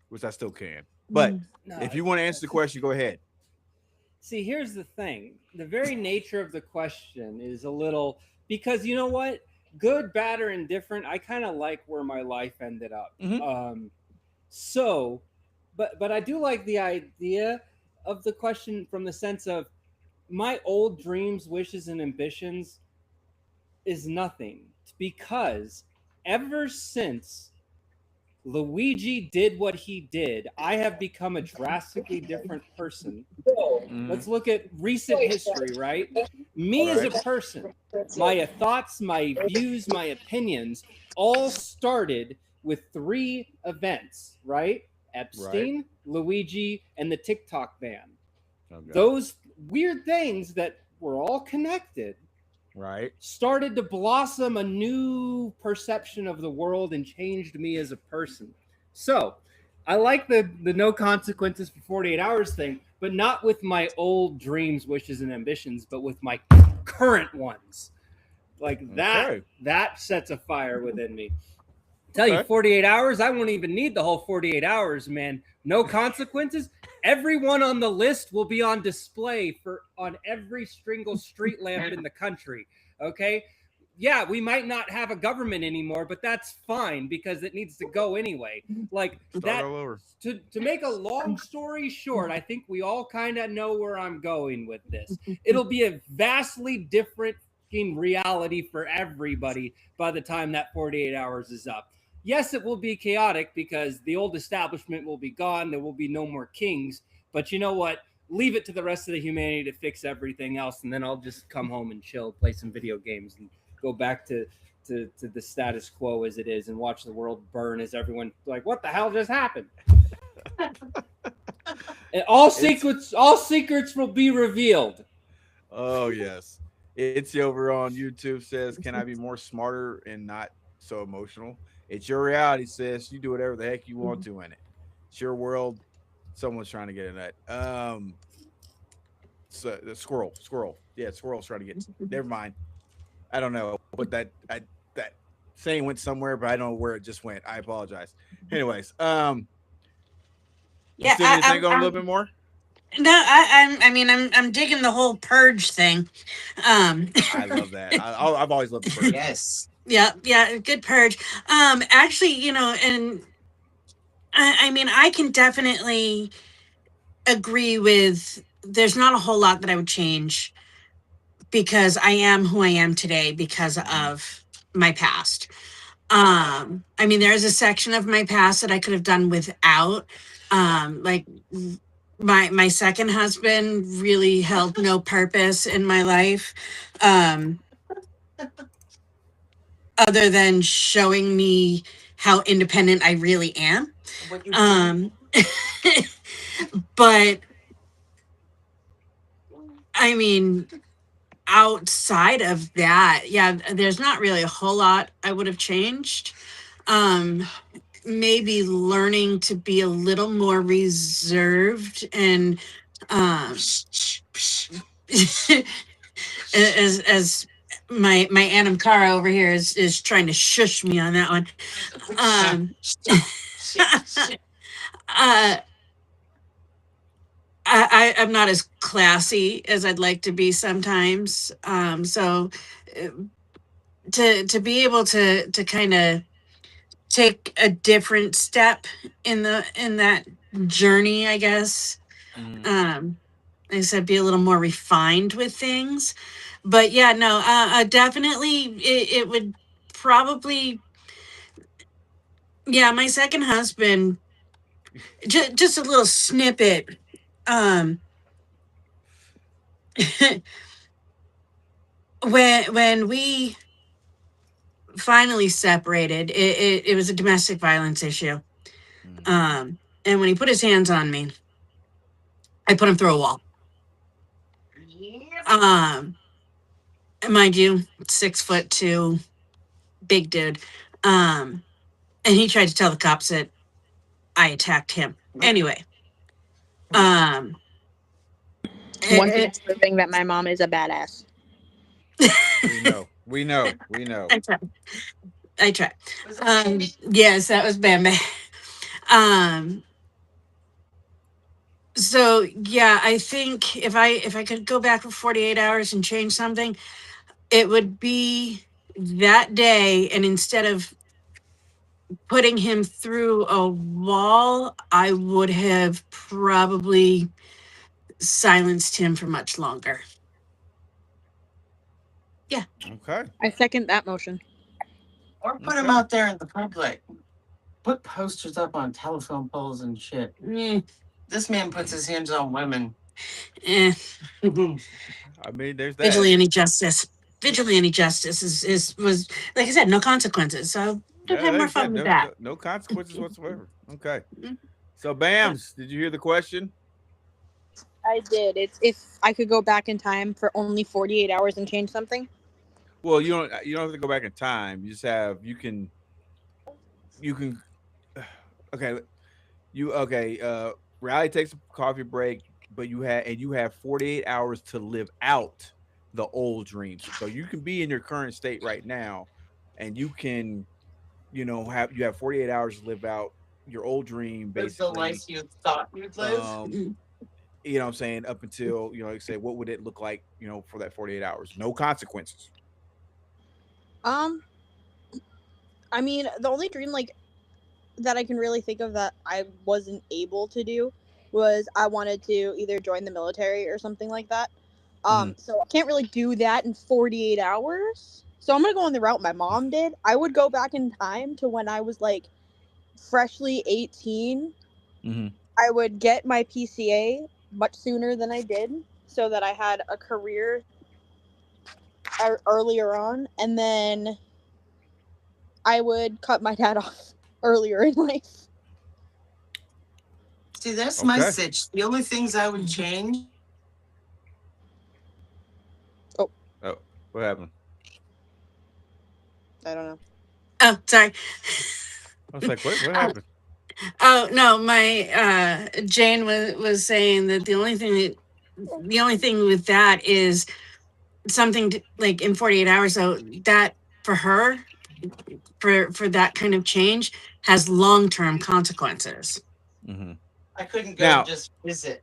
which I still can. But No, if you want to answer the question, go ahead. See, here's the thing. The very nature of the question is a little because you know what? Good, bad, or indifferent, I kind of like where my life ended up. Mhm. So, but I do like the idea of the question from the sense of my old dreams, wishes, and ambitions is nothing because ever since Luigi did what he did, I have become a drastically different person. Let's look at recent history, right? Me as a Right. person, my thoughts, my views, my opinions all started with three events, right? Right. Epstein, Luigi, and the TikTok ban. Okay. Those weird things that were all connected Right. started to blossom a new perception of the world and changed me as a person. So I like the no consequences for 48 hours thing, but not with my old dreams, wishes, and ambitions, but with my current ones. Like Okay. that sets a fire within me. Tell you, Okay. 48 hours, I won't even need the whole 48 hours, man. No consequences. Everyone on the list will be on display for on every single street lamp in the country. Okay? Yeah, we might not have a government anymore, but that's fine because it needs to go anyway. Like Start that all over. to make a long story short, I think we all kind of know where I'm going with this. It'll be a vastly different reality for everybody by the time that 48 hours is up. Yes, it will be chaotic because the old establishment will be gone. There will be no more kings. But you know what? Leave it to the rest of the humanity to fix everything else, and then I'll just come home and chill, play some video games, and go back to the status quo as it is, and watch the world burn as everyone like, what the hell just happened? And all secrets will be revealed. Oh yes. It's over on YouTube says, "Can I be more smarter and not so emotional?" It's your reality says you do whatever the heck you want to in it. It's your world. Someone's trying to get in that. So the squirrel. Yeah, squirrel's trying to get. Never mind. I don't know, but that saying went somewhere, but I don't know where it just went. I apologize. Anyways, you Yeah, still need to think on a little bit I'm more. no, I mean, I'm digging the whole purge thing. Um, I love that. I've always loved the purge. Yes. yeah, yeah, good purge. Actually, and I mean, I can definitely agree with. There's not a whole lot that I would change because I am who I am today because Mm-hmm. of my past. I mean, there is a section of my past that I could have done without. Like my second husband really held no purpose in my life. Um, other than showing me how independent I really am. What you Um, but I mean, outside of that, yeah, there's not really a whole lot I would have changed. Um, Maybe learning to be a little more reserved and um, as my Anam Cara over here is trying to shush me on that one. Um, uh, I'm not as classy as I'd like to be sometimes. So uh, to be able to kind of take a different step in that journey, I guess. Mm-hmm. Um, like I said, be a little more refined with things. But yeah, no, definitely it would probably, yeah, my second husband, just a little snippet. Um, when we finally separated, it was a domestic violence issue. And when he put his hands on me, I put him through a wall. Yep. Mind you, 6'2", big dude. And he tried to tell the cops that I attacked him. Anyway, um, One thing it, is proving that my mom is a badass. We know. We know. We know. I tried. I tried. Was that Bambi? Yes, that was Bambi. Um, so yeah, I think if I could go back for 48 hours and change something, it would be that day. And instead of putting him through a wall, I would have probably silenced him for much longer. Yeah. Okay. I second that motion. Or put him Okay. out there in the public. Put posters up on telephone poles and shit. Eh, This man puts his hands on women. eh. I mean, there's that. Vigilante justice. Vigilante justice is was, like I said, no consequences. So don't Yeah, have like I more said, fun with that. no consequences whatsoever. Okay. Mm. So, Bams, did you hear the question? I did. It's if I could go back in time for only 48 hours and change something. Well, you don't have to go back in time. You just have you can okay, Riley takes a coffee break, but you have 48 hours to live out the old dreams. So you can be in your current state right now and you can, you have 48 hours to live out your old dream Live the life basically. you thought you'd live. Mm. You know what I'm saying, up until, like I say, what would it look like, for that 48 hours? No consequences. Um, I mean, the only dream that I can really think of that I wasn't able to do was I wanted to either join the military or something like that. Mhm. So I can't really do that in 48 hours. So I'm gonna go on the route my mom did. I would go back in time to when I was freshly 18. Mhm. I would get my PCA much sooner than I did, so that I had a career earlier on, and then I would cut my dad off earlier in life. See, that's my Okay. sitch. The only things I would change. Oh, Oh, what happened? I don't know. Oh, sorry. I was like, what happened? Oh no, my Jane was saying that the only thing with that is something like in 48 hours. So that for her, for that kind of change has long term consequences. Hmm. I couldn't go Now, just visit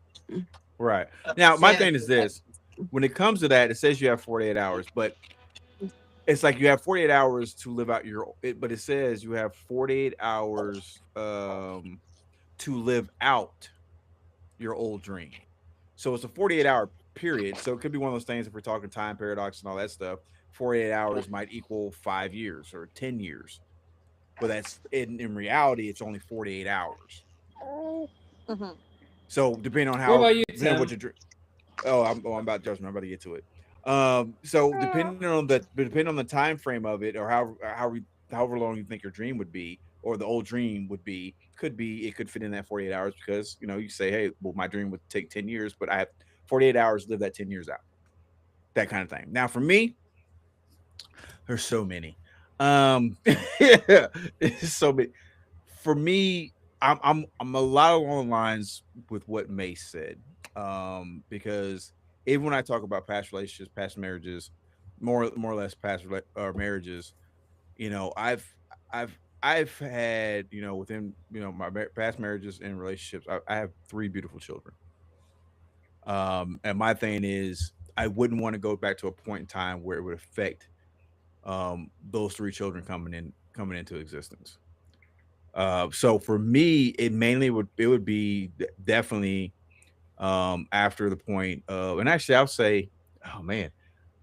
right a now, my thing is fantasy. this: when it comes to that, it says you have 48 hours, but it's like you have 48 hours to live out but it says you have 48 hours to live out your old dream. So it's a 48-hour period. So it could be one of those things if we're talking time paradox and all that stuff. 48 hours might equal 5 years or 10 years. But that's in reality, it's only 48 hours. Mhm. So depending on What how about you, depending on what Tim? your I'm about judgment. I'm about to get to it. So depending on the time frame of it, or however long you think your dream would be, or the old dream would be, it could fit in that 48 hours because you say, hey, well, my dream would take 10 years, but I have 48 hours to live that 10 years out. That kind of thing. Now for me, there's so many. Yeah, it's so many. For me, I'm a lot along the lines with what Mace said. Because even when I talk about past relationships, past marriages, more or less marriages, I've I've had within my past marriages and relationships, I have three beautiful children. And my thing is, I wouldn't want to go back to a point in time where it would affect those three children coming into existence. So for me, it would be definitely after the point of, and actually I'll say, oh man,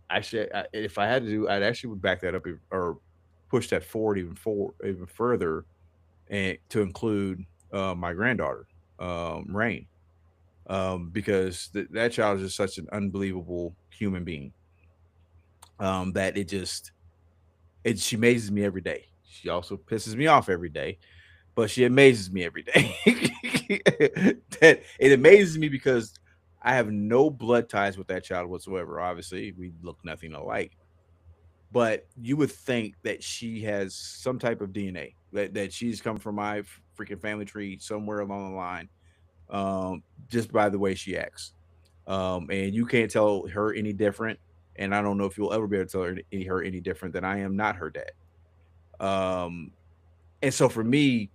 actually if I had to do, I'd actually would back that up or push that forward even further, and to include my granddaughter, Rain, because that child is just such an unbelievable human being, that she amazes me every day. She also pisses me off every day, but she amazes me every day. That it amazes me because I have no blood ties with that child whatsoever. Obviously, we look nothing alike. But you would think that she has some type of DNA, that she's come from my freaking family tree somewhere along the line, just by the way she acts. And you can't tell her any different. And I don't know if you'll ever be able to tell her any different than I am not her dad. Um, and so for me,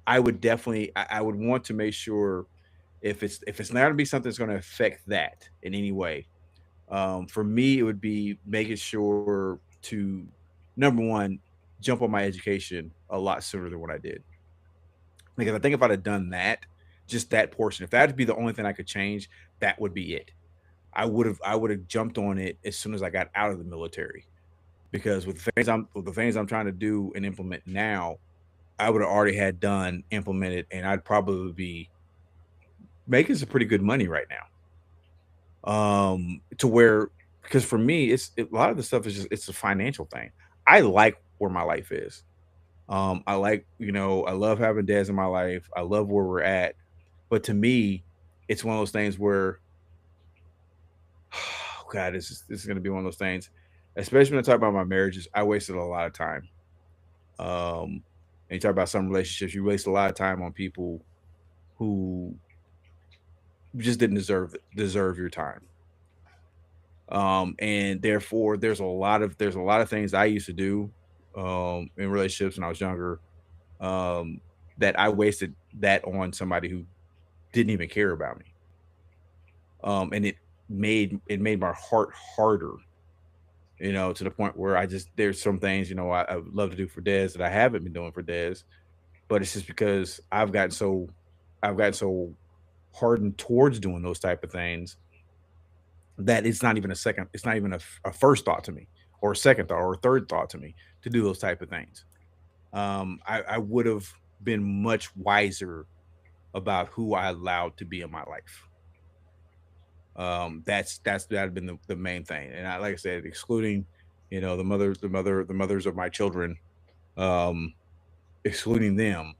I would want to make sure, if it's not going to be something that's going to affect that in any way. For me, it would be making sure to, number one, jump on my education a lot sooner than what I did. Because I think if I'd have done that, just that portion, if that would be the only thing I could change, that would be it. I would have jumped on it as soon as I got out of the military. Because with the things I'm trying to do and implement now, I would have already had done implemented, and I'd probably be making some pretty good money right now. To where, because for me, a lot of the stuff is just, it's a financial thing. I like where my life is. I like, I love having dads in my life. I love where we're at. But to me, it's one of those things where, oh God, this is gonna be one of those things. Especially when I talk about my marriages, I wasted a lot of time. And you talk about some relationships, you waste a lot of time on people who just didn't deserve your time. And therefore there's a lot of things I used to do in relationships when I was younger, um, that I wasted that on somebody who didn't even care about me. And it made my heart harder, to the point where there's some things, I would love to do for Des that I haven't been doing for Des, but it's just because I've gotten so hardened towards doing those type of things that it's not even a first thought to me, or a second thought, or a third thought to me to do those type of things. I would have been much wiser about who I allowed to be in my life. That'd been the main thing. And like I said, excluding, the mothers of my children, um, excluding them,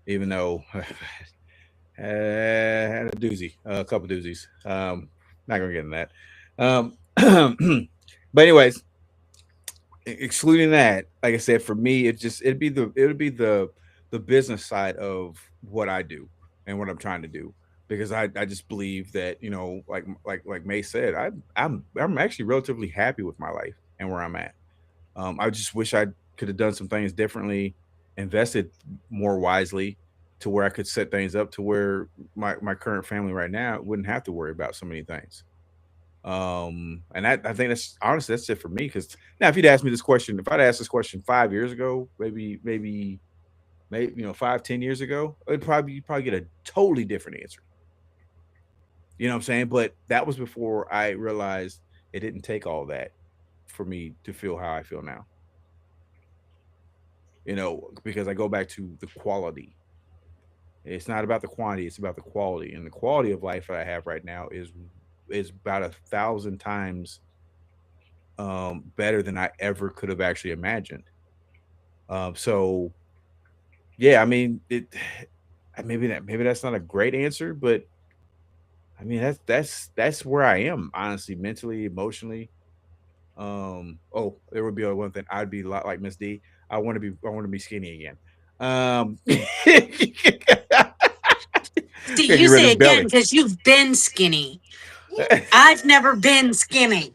even though had a doozy, a couple doozies. Not gonna get in that. But anyways, excluding that, like I said, for me, it would be the the business side of what I do and what I'm trying to do, because I just believe that, like May said, I'm actually relatively happy with my life and where I'm at. I just wish I could have done some things differently, invested more wisely, to where I could set things up to where my current family right now wouldn't have to worry about so many things. And I think that's honestly that's it for me. Because now, if you'd asked me this question, if I'd asked this question 5 years ago, maybe 5, 10 years ago, it'd probably you'd probably get a totally different answer. You know what I'm saying? But that was before I realized it didn't take all that for me to feel how I feel now. Because I go back to the quality. It's not about the quantity; it's about the quality. And the quality of life that I have right now is about 1,000 times better than I ever could have actually imagined. So yeah, I mean it. Maybe that's not a great answer, but I mean that's where I am, honestly, mentally, emotionally. Oh, there would be one thing. I'd be a lot like Miss D. I want to be skinny again. See, Gotta get you rid say of this again belly. because you've been skinny. I've never been skinny.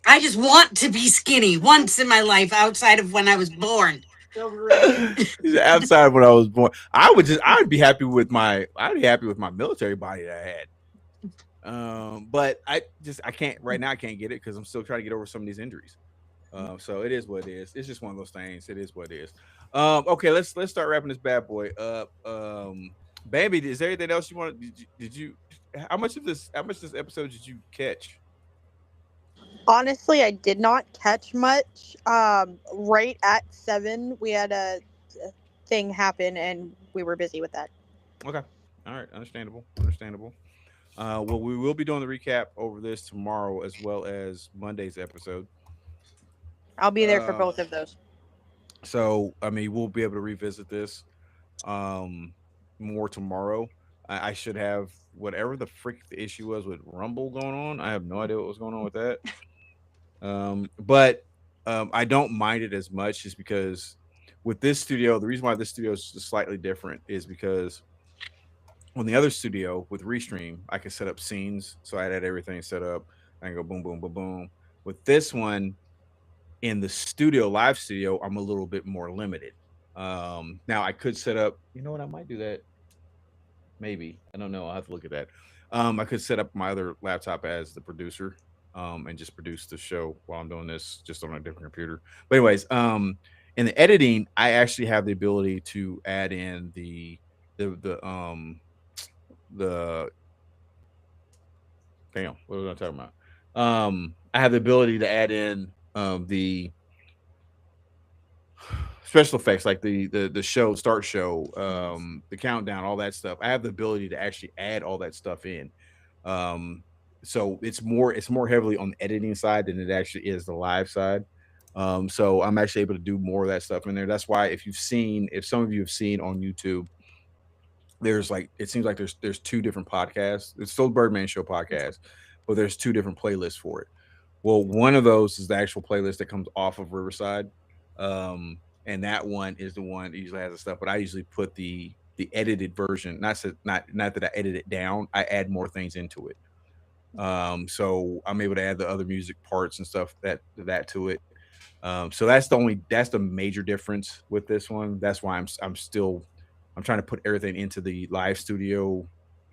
I just want to be skinny once in my life outside of when I was born. Outside of when I was born, I'd be happy with my military body that I had. But I can't right now. I can't get it because I'm still trying to get over some of these injuries. So it is what it is. It's just one of those things. It is what it is. Okay, let's start wrapping this bad boy up. Bambi, is there anything else you want? Did you how much this episode did you catch? Honestly, I did not catch much. Right at 7, we had a thing happen, and we were busy with that. Okay, all right, understandable. Well, we will be doing the recap over this tomorrow as well as Monday's episode. I'll be there for Uh, both of those. so I mean, we'll be able to revisit this um more tomorrow. I should have whatever the freak the issue was with Rumble going on. I have no idea what was going on with that. But I don't mind it as much, just because with this studio, the reason why this studio is slightly different is because on the other studio with Restream, I can set up scenes, so I had everything set up. I can go boom, boom, boom, boom. With this one in the studio, live studio, I'm a little bit more limited. Now I could set up. You know what? I might do that. Maybe, I don't know. I'll have to look at that. I could set up my other laptop as the producer, and just produce the show while I'm doing this, just on a different computer. But anyways, in the editing, I actually have the ability to add in the damn. What was I talking about? I have the ability to add in the special effects, like the show start show, the countdown, all that stuff. I have the ability to actually add all that stuff in. um so it's more heavily on the editing side than it actually is the live side. So I'm actually able to do more of that stuff in there. That's why, if some of you have seen on YouTube, there's like, it seems like there's two different podcasts. It's still Birdman Show podcast, but there's two different playlists for it. Well, one of those is the actual playlist that comes off of Riverside. And that one is the one that usually has the stuff, but I usually put the edited version. Not that I edit it down. I add more things into it. So I'm able to add the other music parts and stuff that to it. So that's the major difference with this one. That's why I'm trying to put everything into the live studio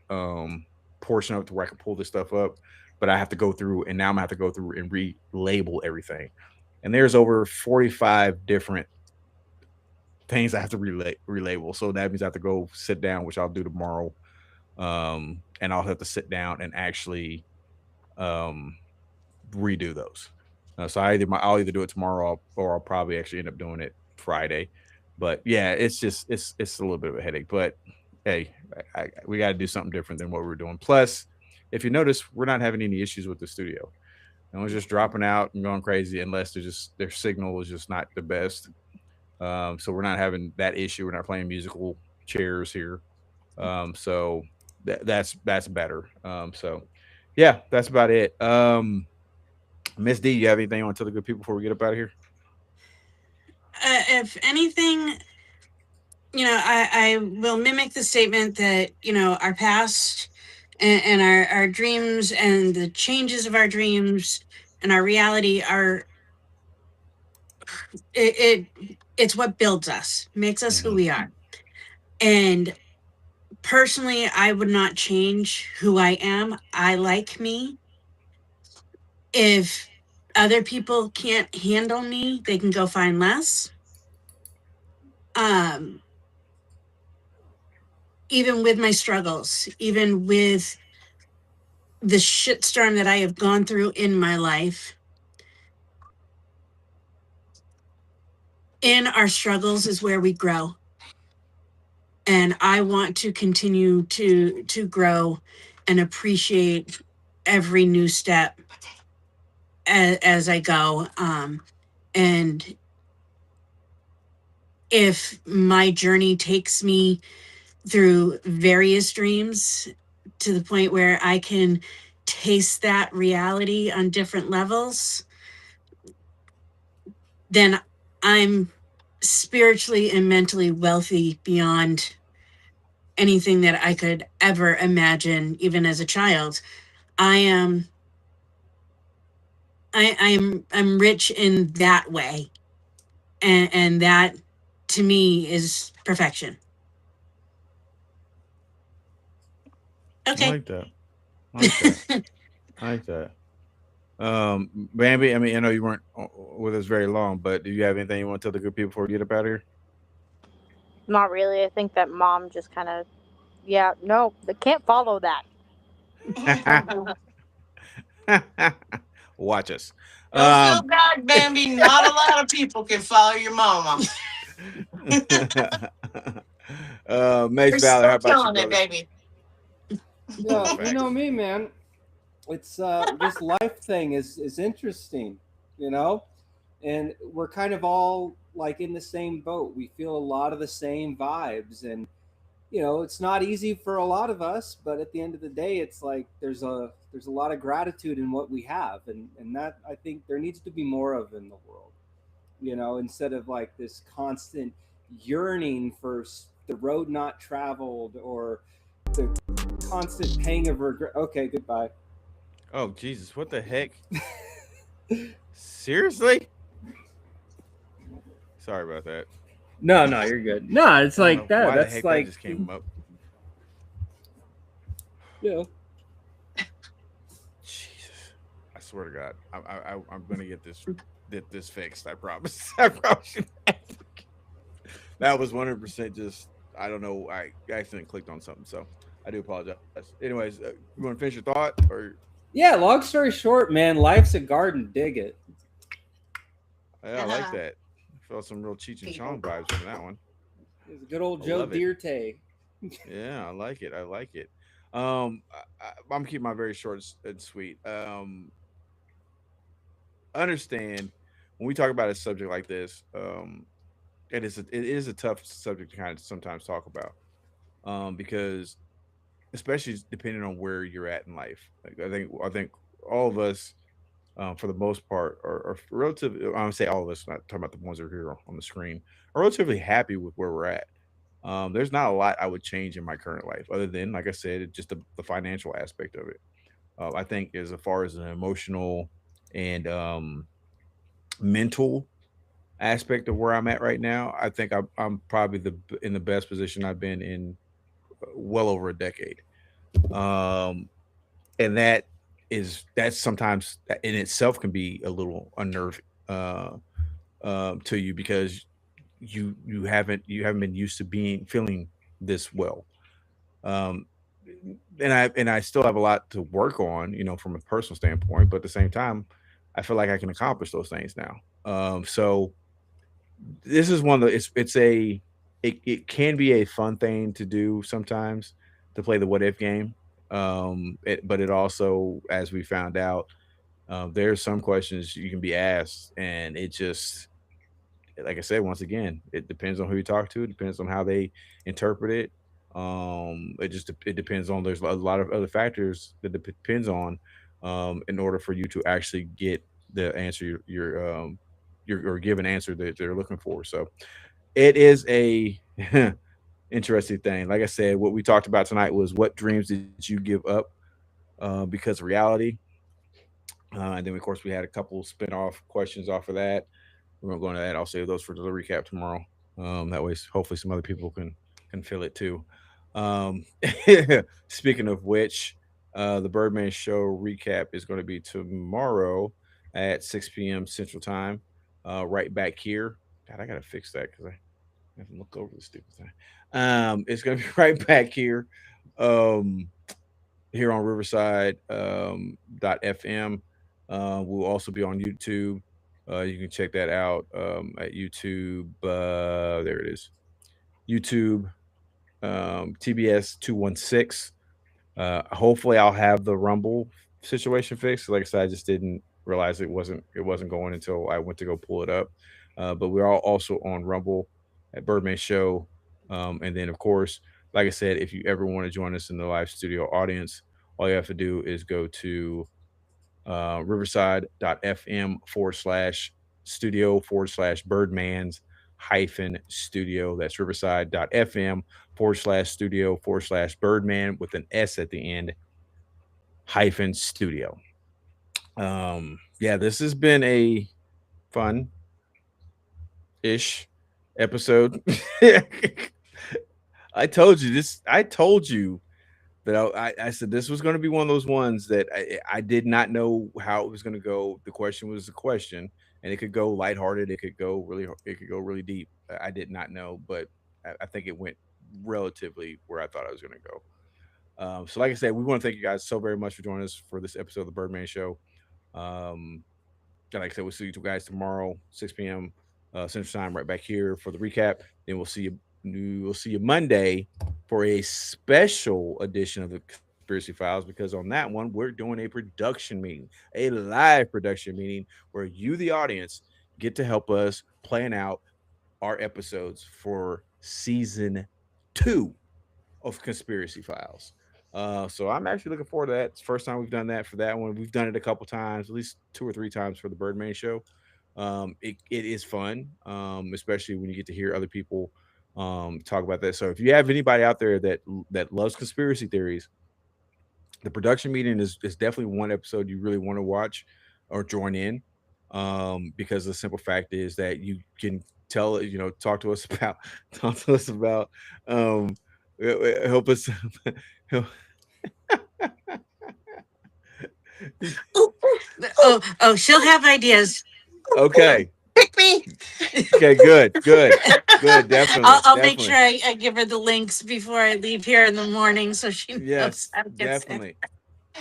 um portion of it, to where I can pull this stuff up. But I have to go through, and now I'm gonna have to go through and relabel everything. And there's over 45 different things I have to relabel. So that means I have to go sit down, which I'll do tomorrow. And I'll have to sit down and actually um redo those. So I'll either do it tomorrow, or I'll probably actually end up doing it Friday. But yeah, it's a little bit of a headache. But hey, we got to do something different than what we were doing. Plus, if you notice, we're not having any issues with the studio. No one's just dropping out and going crazy, unless their signal is just not the best. So we're not having that issue. We're not playing musical chairs here. So that's better. So yeah, that's about it. Miss D, you have anything you want to tell the good people before we get up out of here? If anything, I will mimic the statement that, our past and our dreams and the changes of our dreams and our reality are it's what builds us, makes us who Hmm. we are. And personally, I would not change who I am. I like me. If other people can't handle me, they can go find less. Um, Even with my struggles, even with the shitstorm that I have gone through in my life, in our struggles is where we grow. And I want to continue to grow and appreciate every new step as I go. And if my journey takes me through various dreams to the point where I can taste that reality on different levels, then I'm spiritually and mentally wealthy beyond anything that I could ever imagine, even as a child. I am I'm rich in that way. And that to me is perfection. I Okay. like that. I like that. I like that. Bambi, I mean, I know you weren't with us very long, but do you have anything you want to tell the good people before we get up out of Not really. I think that mom just kind of, yeah, no, they can't follow that. here? Watch us. Don't feel Um, bad, Bambi. Not a lot of people can follow your mama. Mace You're Valor, how still about you, killing it, brother? baby. Yeah, you know Facts. me, man. It's this life thing is interesting, you know, and we're kind of all like in the same boat. We feel a lot of the same vibes, and it's not easy for a lot of us, but at the end of the day, it's like there's a lot of gratitude in what we have, and that I think there needs to be more of in the world, instead of like this constant yearning for the road not traveled, or the constant pang of regret. Okay, goodbye. Oh Jesus, what the heck? Seriously? Sorry about that. No, no, you're good. No, it's I don't like know that. why the That's heck that like, just came up. you know, Jesus, I swear to God, I'm gonna get this fixed. I promise. I promise you. That was 100% just. I don't know. I accidentally clicked on something, so I do apologize. Anyways, you want to finish your thought or? yeah. Long story short, man, life's a garden. Dig it. Yeah, I like that. I felt some real Cheech and People. Chong vibes from that one. It's a good old I Joe love it. Dirte. Yeah, I like it. I like it. I'm keeping my very short and sweet. Understand when we talk about a subject like this, it is a tough subject to kind of sometimes talk about, because especially depending on where you're at in life. Like I think all of us, for the most part, are relatively. I would say all of us, not talking about the ones that are here on the screen, are relatively happy with where we're at. There's not a lot I would change in my current life, other than, like I said, just the financial aspect of it. I think as far as an emotional and mental aspect of where I'm at right now, I think I'm probably in the best position I've been in well over a decade. Um, and that's sometimes that in itself can be a little unnerving, to you, because you haven't been used to being feeling this well. Um, and I still have a lot to work on, from a personal standpoint. But at the same time, I feel like I can accomplish those things now. So this is one of the it can be a fun thing to do sometimes, to play the what if game. But it also, as we found out, there's some questions you can be asked, and it just, like I said, once again, it depends on who you talk to. It depends on how they interpret it. It depends on, there's a lot of other factors that it depends on, in order for you to actually get the answer or give an answer that they're looking for. So it is a Interesting thing. Like I said, what we talked about tonight was what dreams did you give up because of reality. And then, of course, we had a couple spin-off questions off of that. We won't go into that. I'll save those for the recap tomorrow. That way, hopefully, some other people can feel it too. Um, Speaking of which, the Birdman Show recap is going to be tomorrow at 6 p.m. Central Time. Right back here. God, I gotta fix that because I have to look over the stupid thing. It's gonna be right back here. Um, Here on Riverside .fm. We'll also be on YouTube. You can check that out at YouTube. There it is. YouTube TBS 216. Hopefully, I'll have the Rumble situation fixed. Like I said, I just didn't realize it wasn't going until I went to go pull it up. But we're all also on Rumble at Birdman Show, and then of course, like I said, if you ever want to join us in the live studio audience, all you have to do is go to riverside.fm/studio/Birdman's hyphen studio. That's riverside.fm/studio/Birdman with an S at the end hyphen studio. Yeah, this has been a fun ish episode. I told you that I said this was going to be one of those ones that I did not know how it was going to go. The question was a question, and it could go lighthearted. It could go really deep. I did not know, but I think it went relatively where I thought I was going to go. So, like I said, we want to thank you guys so very much for joining us for this episode of the Birdman Show. Um, and like I said, we'll see you guys tomorrow, 6 p.m. Central Time, right back here for the recap. Then we'll see you Monday for a special edition of the Conspiracy Files because on that one we're doing a production meeting, a live production meeting where you, the audience, get to help us plan out our episodes for season 2 of Conspiracy Files. So I'm actually looking forward to that. It's the first time we've done that for that one. We've done it a couple times, at least 2 or 3 times for the Birdman Show. It is fun, especially when you get to hear other people talk about that. So if you have anybody out there that loves conspiracy theories, the production meeting is definitely one episode you really want to watch or join in, because the simple fact is that you can talk to us about talk to us about um help us help- Oh, oh, she'll have ideas. okay. Pick me. Okay, good, definitely, I'll make sure definitely. I give her the links before I leave here in the morning so she knows Yes, how to get set. definitely.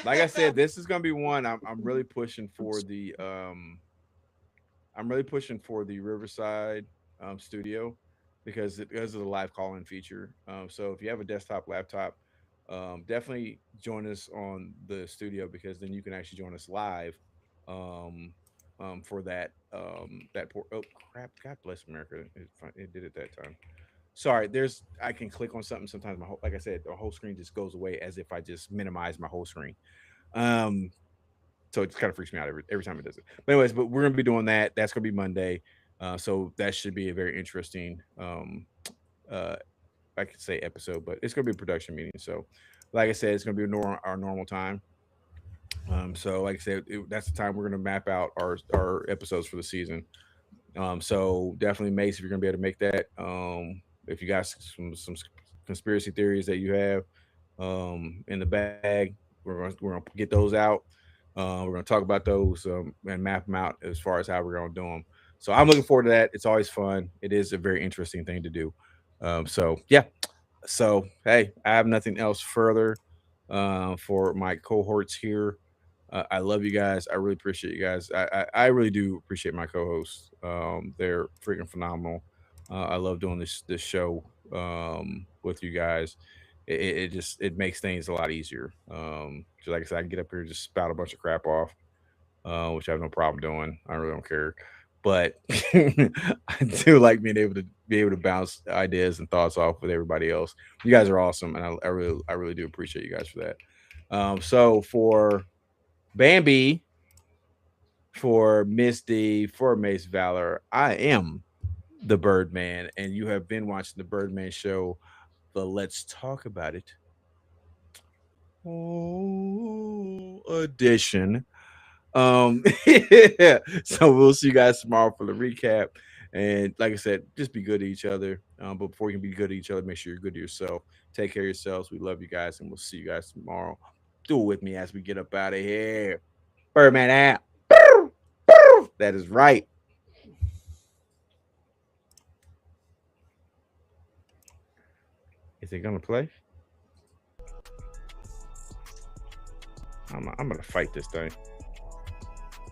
Like I said, this is gonna be one I'm really pushing for the Riverside studio because of the live call-in feature. So if you have a desktop laptop, definitely join us on the studio because then you can actually join us live um, for oh crap! God bless America. It did it that time. Sorry, I can click on something sometimes. Like I said, the whole screen just goes away as if I just minimize my whole screen. Um, so it kind of freaks me out every time it does it. But anyways, but we're gonna be doing that. That's gonna be Monday. So that should be a very interesting uh I could say episode, but it's gonna be a production meeting. So like I said, it's gonna be our normal time. So like I said, that's the time we're gonna map out our episodes for the season. So definitely, Mace, if you're gonna be able to make that, if you got some conspiracy theories that you have in the bag, we're gonna get those out. We're gonna talk about those and map them out as far as how we're gonna do them. So I'm looking forward to that. It's always fun. It is a very interesting thing to do. So yeah. So hey, I have nothing else further for my cohorts here. I love you guys. I really appreciate you guys. I really do appreciate my co-hosts. They're freaking phenomenal. I love doing this show with you guys. It just it makes things a lot easier. So like I said, I can get up here and just spout a bunch of crap off, which I have no problem doing. I really don't care. But I do like being able to bounce ideas and thoughts off with everybody else. You guys are awesome, and I really do appreciate you guys for that. So for Bambi, for Misty, for Mace Valor, I am the Birdman, and you have been watching the Birdman Show, the Let's Talk About It edition. Yeah. So we'll see you guys tomorrow for the recap. And like I said, just be good to each other. But before you can be good to each other, make sure you're good to yourself. Take care of yourselves. We love you guys, and we'll see you guys tomorrow. Do it with me as we get up out of here. Birdman out. That is right. Is it gonna play? I'm gonna fight this thing.